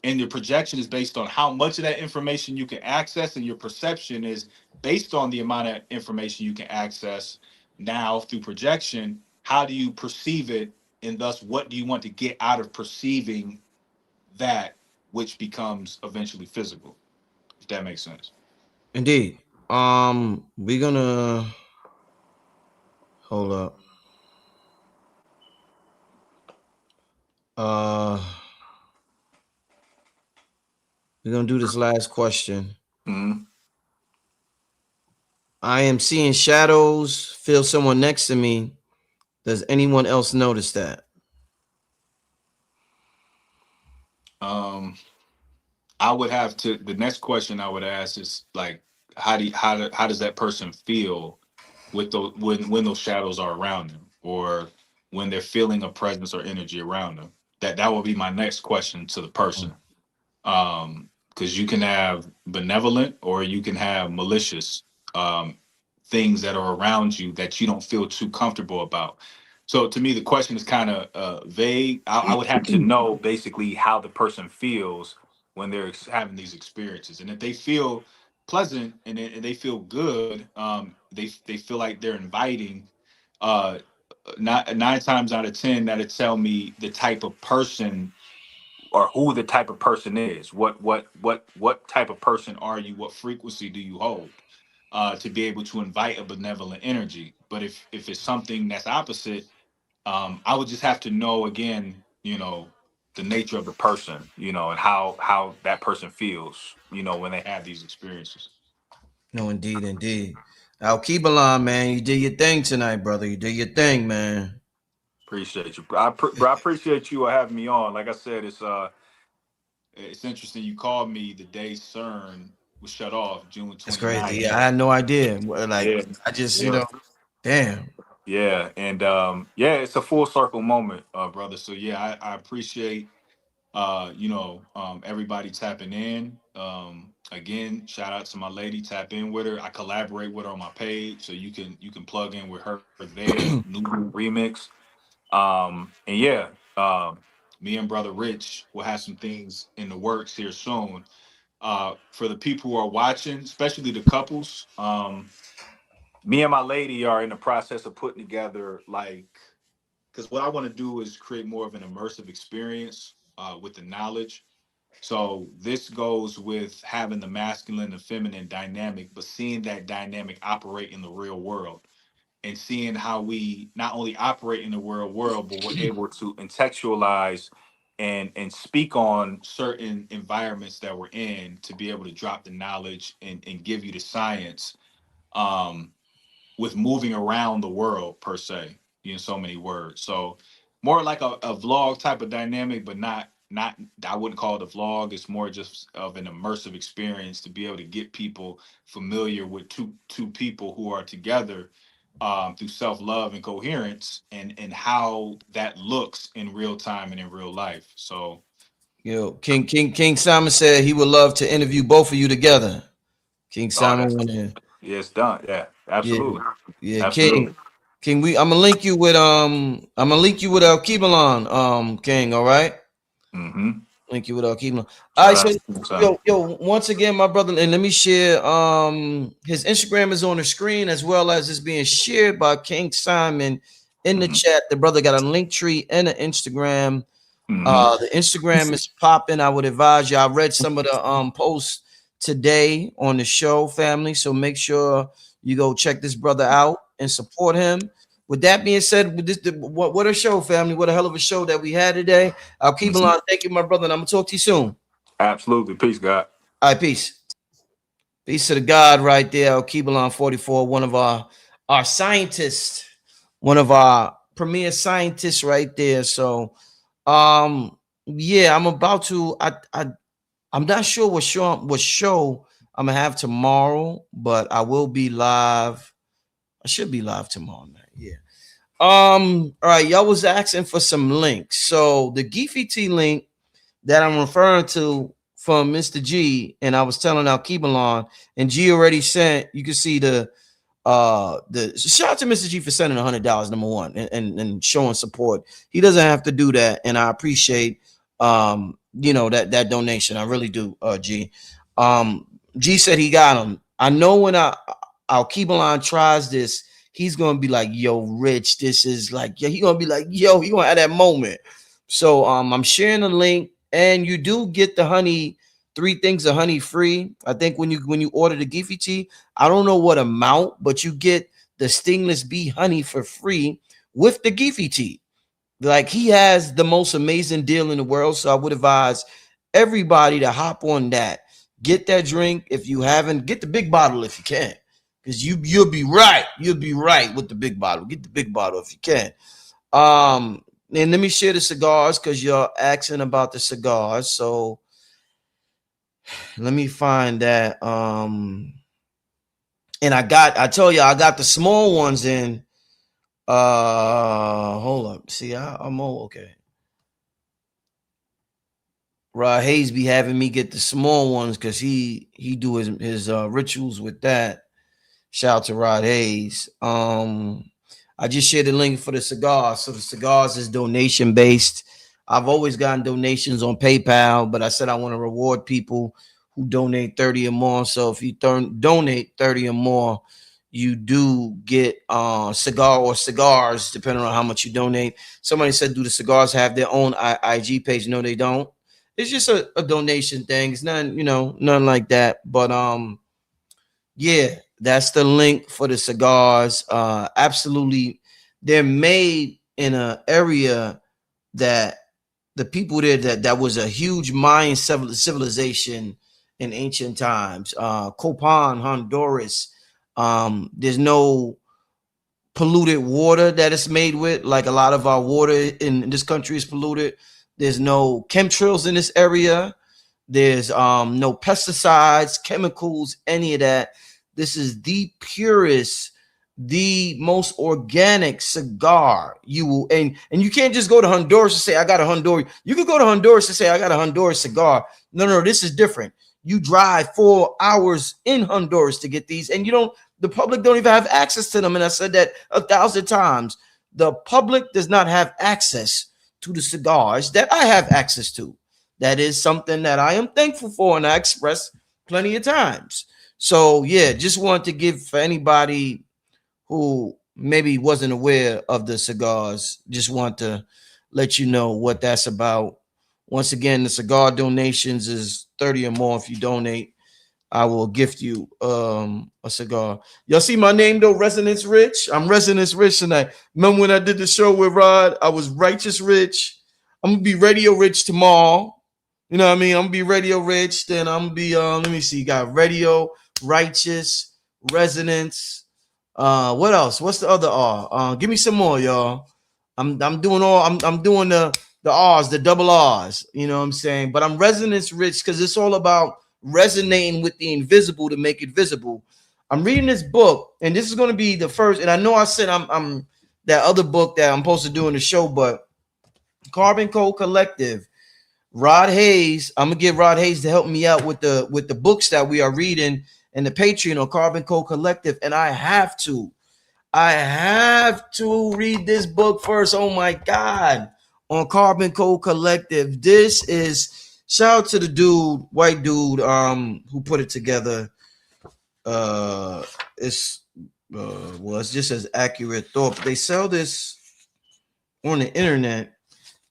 And your projection is based on how much of that information you can access, and your perception is based on the amount of information you can access. Now, through projection, how do you perceive it? And thus, what do you want to get out of perceiving that, which becomes eventually physical, if that makes sense? Indeed. We're gonna hold up. Uh, we're gonna do this last question. Mhm. I am seeing shadows. Feel someone next to me. Does anyone else notice that? Um, I would have to. The next question I would ask is like, how does that person feel with those when those shadows are around them, or when they're feeling a presence or energy around them? That will be my next question to the person. Because you can have benevolent or you can have malicious um, things that are around you that you don't feel too comfortable about. So to me, the question is kind of vague. I would have to know basically how the person feels when they're having these experiences. And if they feel pleasant and they feel good, they feel like they're inviting. Uh, not 9 times out of 10, that'll tell me the type of person or who the type of person is. What type of person are you? What frequency do you hold? To be able to invite a benevolent energy. But if it's something that's opposite, I would just have to know again, the nature of the person, and how that person feels, when they have these experiences. No, indeed, indeed. Alkebulan, man, you did your thing tonight, brother. You did your thing, man. Appreciate you. I appreciate you having me on. Like I said, it's interesting. You called me the day CERN was shut off, June That's 29th. crazy. Yeah, I had no idea. Like, Yeah, I just, yeah, damn. yeah, and yeah, it's a full circle moment, brother. So yeah, I appreciate everybody tapping in. Again, shout out to my lady, tap in with her. I collaborate with her on my page, so you can plug in with her there. New remix. And yeah, me and brother Rich will have some things in the works here soon. For the people who are watching, especially the couples, me and my lady are in the process of putting together, like, because what I want to do is create more of an immersive experience with the knowledge. So this goes with having the masculine and feminine dynamic, but seeing that dynamic operate in the real world and seeing how we not only operate in the real world, but we're able to contextualize and speak on certain environments that we're in to be able to drop the knowledge and give you the science. Um, with moving around the world per se, in so many words. So more like a vlog type of dynamic, but not I wouldn't call it a vlog. It's more just of an immersive experience to be able to get people familiar with two people who are together through self-love and coherence and how that looks in real time and in real life. So King Simon said he would love to interview both of you together. King oh, Simon that's went in. yeah, it's done. Yeah, Yeah, absolutely. yeah, Absolutely. King, I'm gonna link you with Alkebulan, King, all right? Mm-hmm. Link you with Alkebulan. All right, Shout so out to Simon. yo, once again, my brother, and let me share his Instagram is on the screen as well as it's being shared by King Simon in the Mm-hmm. chat. The brother got a link tree and an Instagram. Mm-hmm. The Instagram is popping. I would advise you. I read some of the posts today on the show, family. So make sure you go check this brother out and support him. With that being said, with this, what a show, family! What a hell of a show that we had today. I'll keep Mm-hmm. along. Thank you, my brother, and I'm gonna talk to you soon. Absolutely. Peace, God. All right, peace. Peace to the God right there. Alkebulan 44, one of our scientists, one of our premier scientists right there. So yeah, I'm about to I'm not sure what show I'm gonna have tomorrow, but I will be live. I should be live tomorrow night. Yeah. All right, y'all was asking for some links. So the Geefy link that I'm referring to from Mr. G, and I was telling Alkebulan, and G already sent. You can see the shout out to Mr. G for sending $100, number one, and showing support. He doesn't have to do that, and I appreciate that donation. I really do. G. G said he got him. I know when Alkebulan tries this, he's gonna be like, yo, Rich, this is like, yeah, he gonna be like, yo, he gonna have that moment. So I'm sharing the link, and you do get the honey, 3 things of honey free. I think when you order the Geefy tea, I don't know what amount, but you get the stingless bee honey for free with the Geefy tea. Like, he has the most amazing deal in the world. So I would advise everybody to hop on that. Get that drink. If you haven't, get the big bottle if you can. Because you'll be right. You'll be right with the big bottle. Get the big bottle if you can. And let me share the cigars because you're asking about the cigars. So let me find that. And I told you I got the small ones in. Hold up. See, I'm all okay. Rod Hayes be having me get the small ones because he do his rituals with that. Shout out to Rod Hayes. I just shared the link for the cigars. So the cigars is donation based. I've always gotten donations on PayPal, but I said I want to reward people who donate 30 or more. So if you donate 30 or more, you do get cigar or cigars, depending on how much you donate. Somebody said, do the cigars have their own IG page? No, they don't. It's just a donation thing. It's nothing, nothing like that. But yeah, that's the link for the cigars. Absolutely, they're made in an area that the people there that was a huge Mayan civilization in ancient times. Copan, Honduras. There's no polluted water that it's made with, like a lot of our water in this country is polluted. There's no chemtrails in this area. There's no pesticides, chemicals, any of that. This is the purest, the most organic cigar you will, and you can't just go to Honduras and say I got a Honduras. You could go to Honduras and say I got a Honduras cigar. No, this is different. You drive 4 hours in Honduras to get these, and the public don't even have access to them. And I said that 1,000 times. The public does not have access to the cigars that I have access to. That is something that I am thankful for, and I express plenty of times. So yeah, just want to give for anybody who maybe wasn't aware of the cigars, just want to let you know what that's about. Once again, the cigar donations is 30 or more. If you donate, I will gift you a cigar. Y'all see my name though, Resonance Rich. I'm Resonance Rich tonight. Remember when I did the show with Rod? I was Righteous Rich. I'm gonna be Radio Rich tomorrow. You know what I mean? I'm gonna be Radio Rich. Then I'm gonna be let me see. Got Radio, Righteous, Resonance. What else? What's the other R? Give me some more, y'all. I'm doing the R's, the double R's. You know what I'm saying? But I'm Resonance Rich because it's all about resonating with the invisible to make it visible. I'm reading this book, and this is going to be the first. And I know I said I'm that other book that I'm supposed to do in the show, but Carbon Code Collective, Rod Hayes. I'm gonna get Rod Hayes to help me out with the books that we are reading and the Patreon on Carbon Code Collective. And I have to read this book first. Oh my God, on Carbon Code Collective. This is shout out to the white dude, who put it together. It's just as accurate thought. They sell this on the internet,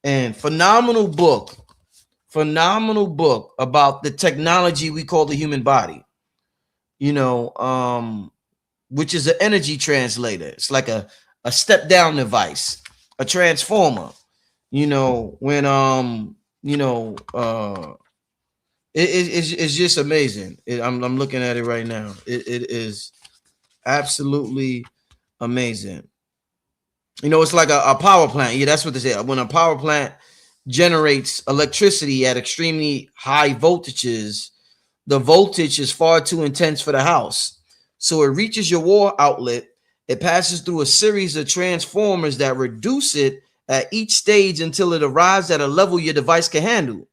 and phenomenal book about the technology we call the human body. Which is an energy translator. It's like a step down device, a transformer. It's just amazing. I'm looking at it right now. It is absolutely amazing. It's like a power plant. Yeah, that's what they say. When a power plant generates electricity at extremely high voltages, the voltage is far too intense for the house. So it reaches your wall outlet. It passes through a series of transformers that reduce it at each stage until it arrives at a level your device can handle.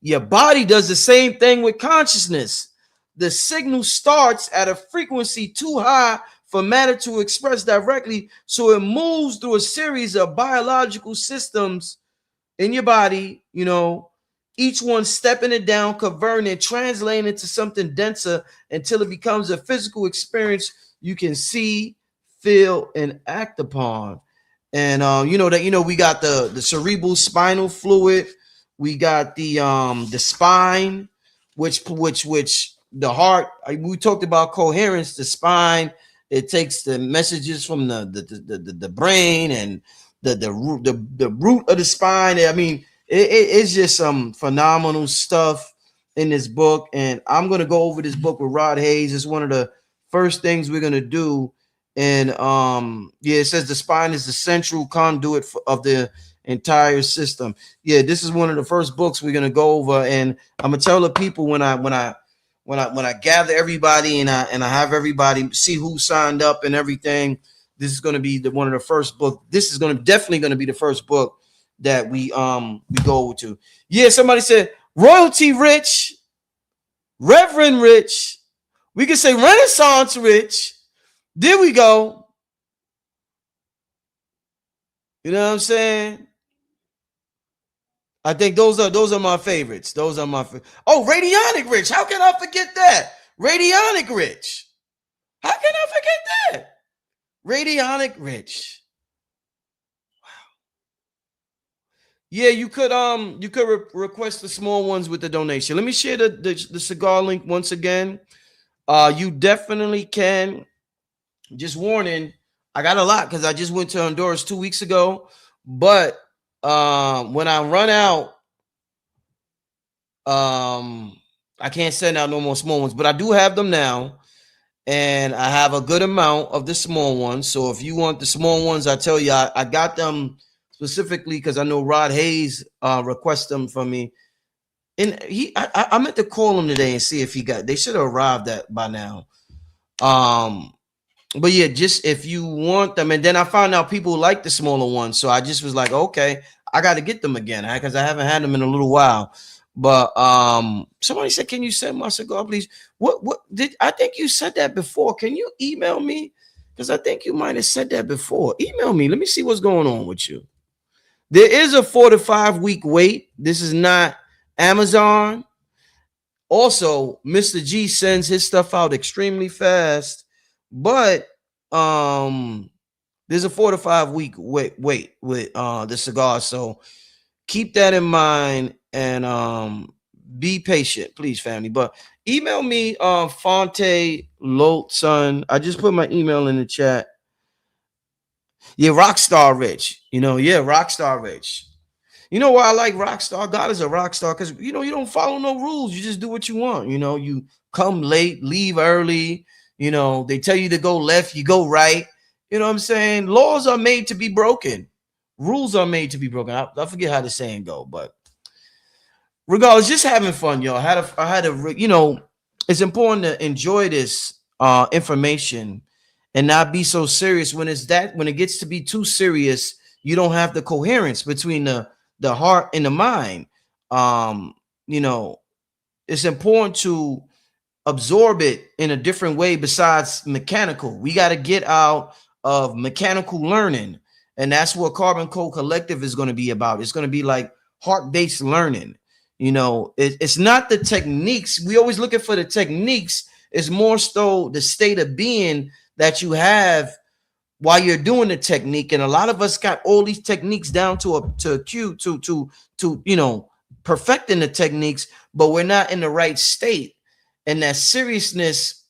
Your body does the same thing with consciousness. The signal starts at a frequency too high for matter to express directly, so it moves through a series of biological systems in your body, each one stepping it down, converting it, translating it to something denser until it becomes a physical experience you can see, feel, and act upon. And we got the cerebral spinal fluid, we got the spine, which the heart. We talked about coherence. The spine, it takes the messages from the brain and the root of the spine. I mean, it's just some phenomenal stuff in this book, and I'm gonna go over this book with Rod Hayes. It's one of the first things we're gonna do. And it says the spine is the central conduit of the entire system. Yeah, this is one of the first books we're gonna go over, and I'm gonna tell the people when I gather everybody and I have everybody see who signed up and everything. This is going to be one of the first book. This is definitely going to be the first book that we go over to. Yeah, somebody said royalty rich, Reverend Rich. We can say Renaissance Rich. There we go. You know what I'm saying? I think those are my favorites. Those are my oh, Radionic Rich. How can I forget that? Radionic Rich. How can I forget that? Radionic Rich. Yeah, you could request the small ones with the donation. Let me share the cigar link once again. You definitely can. Just warning, I got a lot because I just went to Honduras 2 weeks ago. But when I run out, I can't send out no more small ones, but I do have them now. And I have a good amount of the small ones. So if you want the small ones, I tell you, I got them specifically because I know Rod Hayes requested them from me. And I meant to call him today and see if he got. They should have arrived by now. But yeah, just if you want them, and then I found out people like the smaller ones, so I just was like, okay, I got to get them again because I haven't had them in a little while. But somebody said, can you send my cigar, please? What did I think you said that before? Can you email me? Because I think you might have said that before. Email me. Let me see what's going on with you. There is a 4 to 5 week wait. This is not Amazon. Also, Mr. G sends his stuff out extremely fast, but there's a 4 to 5 week wait with the cigar. So keep that in mind and be patient, please, family. But email me Fonte Lote, son. I just put my email in the chat. Yeah, Rockstar Rich. Rockstar Rich. You know why I like Rockstar? God is a rock star because you don't follow no rules. You just do what you want. You come late, leave early. They tell you to go left, you go right. You know what I'm saying? Laws are made to be broken. Rules are made to be broken. I forget how the saying go, but regardless, just having fun, y'all. It's important to enjoy this information and not be so serious when it gets to be too serious. You don't have the coherence between the heart and the mind. It's important to absorb it in a different way besides mechanical. We got to get out of mechanical learning, and that's what Carbon Code Collective is going to be about. It's going to be like heart-based learning. It's not the techniques. We always looking for the techniques. It's more so the state of being that you have while you're doing the technique. And a lot of us got all these techniques down to a cue to perfecting the techniques, but we're not in the right state. And that seriousness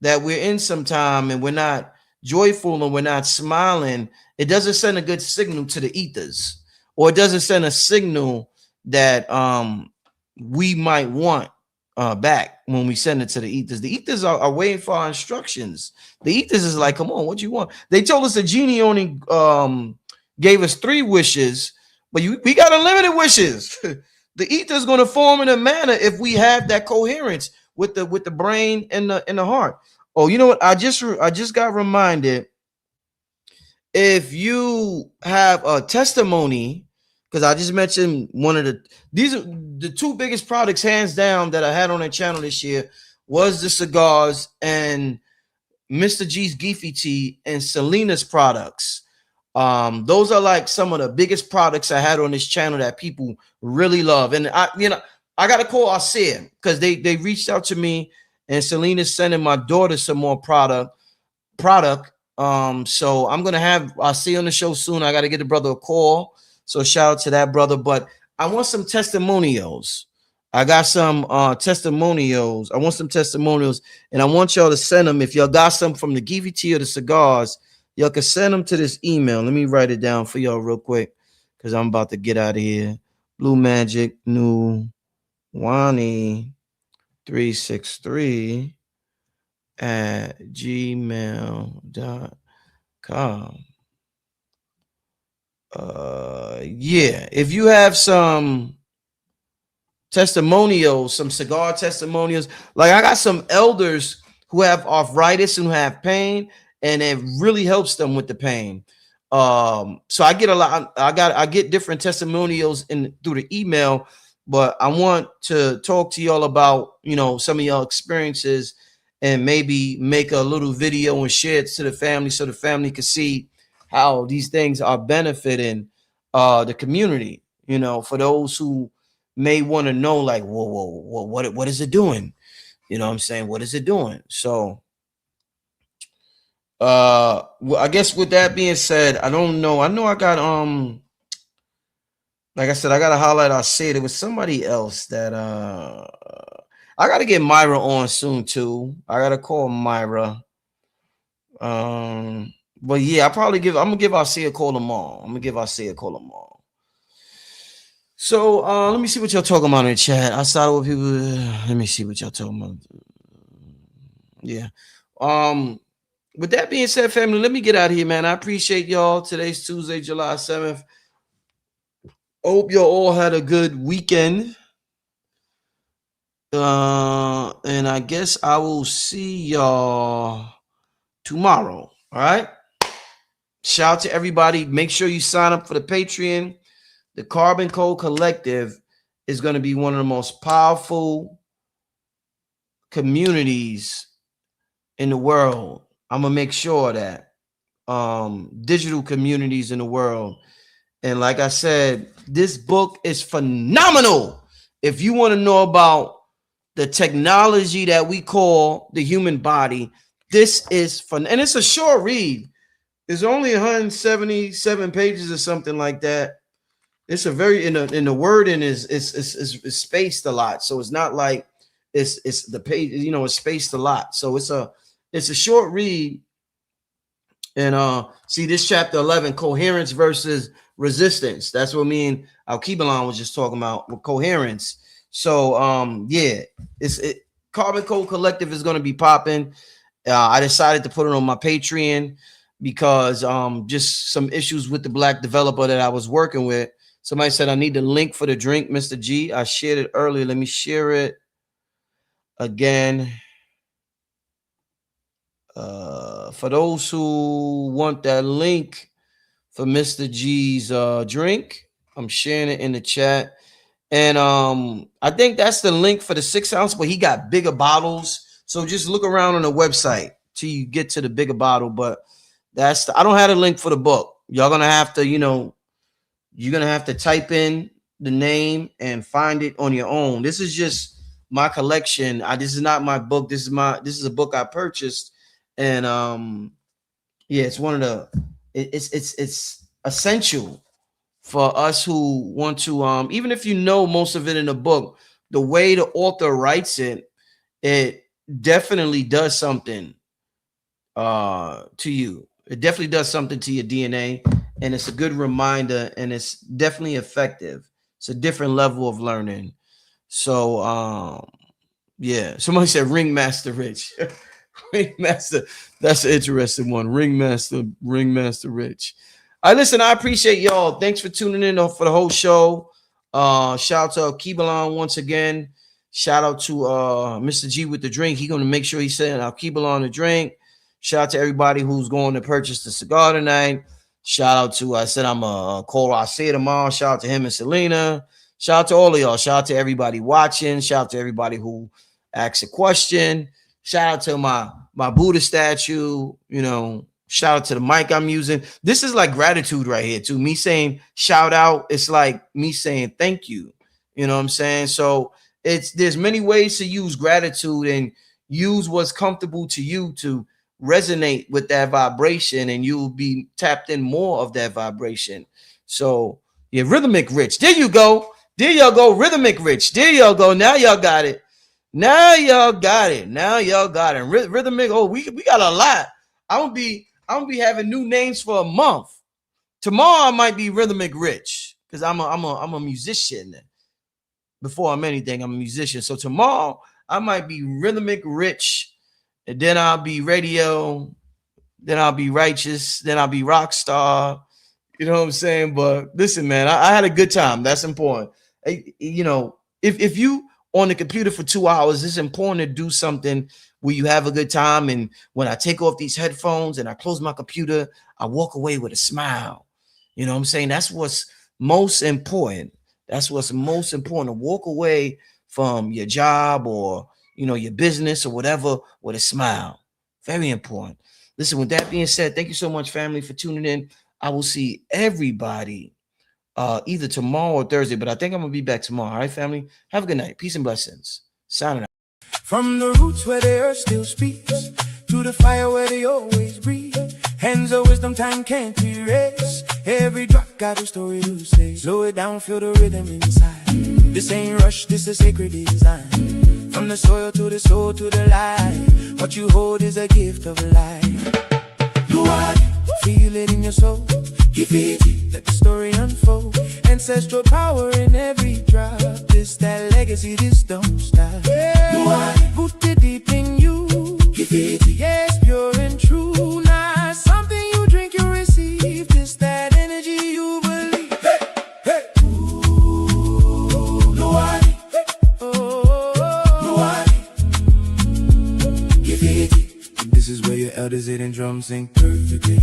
that we're in sometime, and we're not joyful and we're not smiling, it doesn't send a good signal to the ethers, or it doesn't send a signal that we might want back when we send it to the ethers. The ethers are waiting for our instructions. The ethers is like, come on, what you want? They told us the genie only gave us 3 wishes, but we got unlimited wishes. The ether is going to form in a manner if we have that coherence with the brain and the heart. Oh, you know what? I just got reminded. If you have a testimony, because I just mentioned these are the 2 biggest products hands down that I had on the channel this year was the cigars and Mr. G's Geefy Tea and Selena's products. Those are like some of the biggest products I had on this channel that people really love. And I got to call Arcia because they reached out to me, and Selena's sending my daughter some more product. So I'm gonna have Arcia on the show soon. I got to get the brother a call. So shout out to that brother. But I want some testimonials. I got some testimonials. I want some testimonials, and I want y'all to send them. If y'all got some from the Geefy Tea or the cigars, y'all can send them to this email. Let me write it down for y'all real quick because I'm about to get out of here. Blue Magic New Wani 363 at gmail.com. Yeah, if you have some testimonials, some cigar testimonials, like I got some elders who have arthritis and who have pain, and it really helps them with the pain. So I get a lot. I get different testimonials through the email, but I want to talk to y'all about some of y'all experiences and maybe make a little video and share it to the family so the family can see how these things are benefiting the community. You know, for those who may want to know, like, whoa, what is it doing? You know what I'm saying? What is it doing? So well, I guess with that being said, I don't know. I know I got like I said, I gotta highlight. I said it was somebody else that I gotta get Myra on soon too. I gotta call Myra. But yeah, I'm gonna give Arcee a call tomorrow. I'm gonna give Arcee a call tomorrow. So let me see what y'all talking about in the chat. I started with people. Let me see what y'all talking about. Yeah. With that being said, family, let me get out of here, man. I appreciate y'all. Today's Tuesday, July 7th. Hope y'all all had a good weekend. And I guess I will see y'all tomorrow. All right. Shout out to everybody. Make sure you sign up for the Patreon. The Carbon Code Collective is going to be one of the most powerful communities in the world. I'm gonna make sure that digital communities in the world. And like I said, this book is phenomenal. If you want to know about the technology that we call the human body, this is fun. And it's a short read. It's only 177 pages or something like that. It's a very in the wording is spaced a lot. So it's not like it's the page, you know, it's spaced a lot. So it's a short read. And see this chapter 11, coherence versus resistance. That's what me and Alkebulan was just talking about with coherence. So yeah, Carbon Code Collective is going to be popping. I decided to put it on my Patreon because just some issues with the black developer that I was working with. Somebody said I need the link for the drink, Mr. G. I shared it earlier. Let me share it again. For those who want that link for Mr. G's drink, I'm sharing it in the chat. And I think that's the link for the 6 ounce, but he got bigger bottles. So just look around on the website till you get to the bigger bottle. But I don't have a link for the book. Y'all gonna have to, you're gonna have to type in the name and find it on your own. This is just my collection. This is not my book. This is a book I purchased. And yeah, it's one of the it's essential for us who want to even if you know most of it in the book, the way the author writes it, it definitely does something to you. It definitely does something to your DNA, and it's a good reminder, and it's definitely effective. It's a different level of learning. So yeah, somebody said Ringmaster Rich. Ringmaster, that's an interesting one. Ringmaster Rich. All right, listen, I appreciate y'all. Thanks for tuning in for the whole show. Shout out to Alkebulan once again. Shout out to Mr. G with the drink. He's going to make sure he sent Alkebulan the drink. Shout out to everybody who's going to purchase the cigar tonight. Shout out to, I said I'm a call. I say it tomorrow. Shout out to him and Selena. Shout out to all of y'all. Shout out to everybody watching. Shout out to everybody who asked a question. Shout out to my Buddha statue. Shout out to the mic I'm using. This is like gratitude right here too. Me saying shout out, it's like me saying thank you. You know what I'm saying? So there's many ways to use gratitude and use what's comfortable to you to resonate with that vibration, and you'll be tapped in more of that vibration. So yeah, rhythmic rich. There you go. There y'all go. Rhythmic rich. There y'all go. Now y'all got it. Now y'all got it. Rhythmic. Oh, we got a lot. I'm gonna be having new names for a month. Tomorrow I might be rhythmic rich because I'm a musician. Before I'm anything, I'm a musician. So tomorrow I might be rhythmic rich, and then I'll be radio, then I'll be righteous, then I'll be rock star. You know what I'm saying? But listen, man, I had a good time. That's important. If you on the computer for 2 hours, it's important to do something where you have a good time. And when I take off these headphones and I close my computer, I walk away with a smile. You know what I'm saying? That's what's most important. That's what's most important, to walk away from your job or, your business or whatever with a smile. Very important. Listen, with that being said, thank you so much, family, for tuning in. I will see everybody either tomorrow or Thursday, but I think I'm gonna be back tomorrow. All right, family. Have a good night. Peace and blessings. Signing out. From the roots where the earth still speaks, to the fire where they always breathe. Hands of wisdom, time can't erase. Every drop got a story to say. Slow it down, feel the rhythm inside. This ain't rush, this is sacred design. From the soil to the soul to the light. What you hold is a gift of life. You are it, feel it in your soul. Give it, let the story unfold. Ancestral power in every drop. This that legacy, this don't stop. You are it, rooted deep in you. Give it, yes, pure and true. Not something you drink, you receive. This that energy you believe. Hey, hey. Ooh, Luari. Oh, Luari. Give it. This is where your elders hit and drums sing perfectly.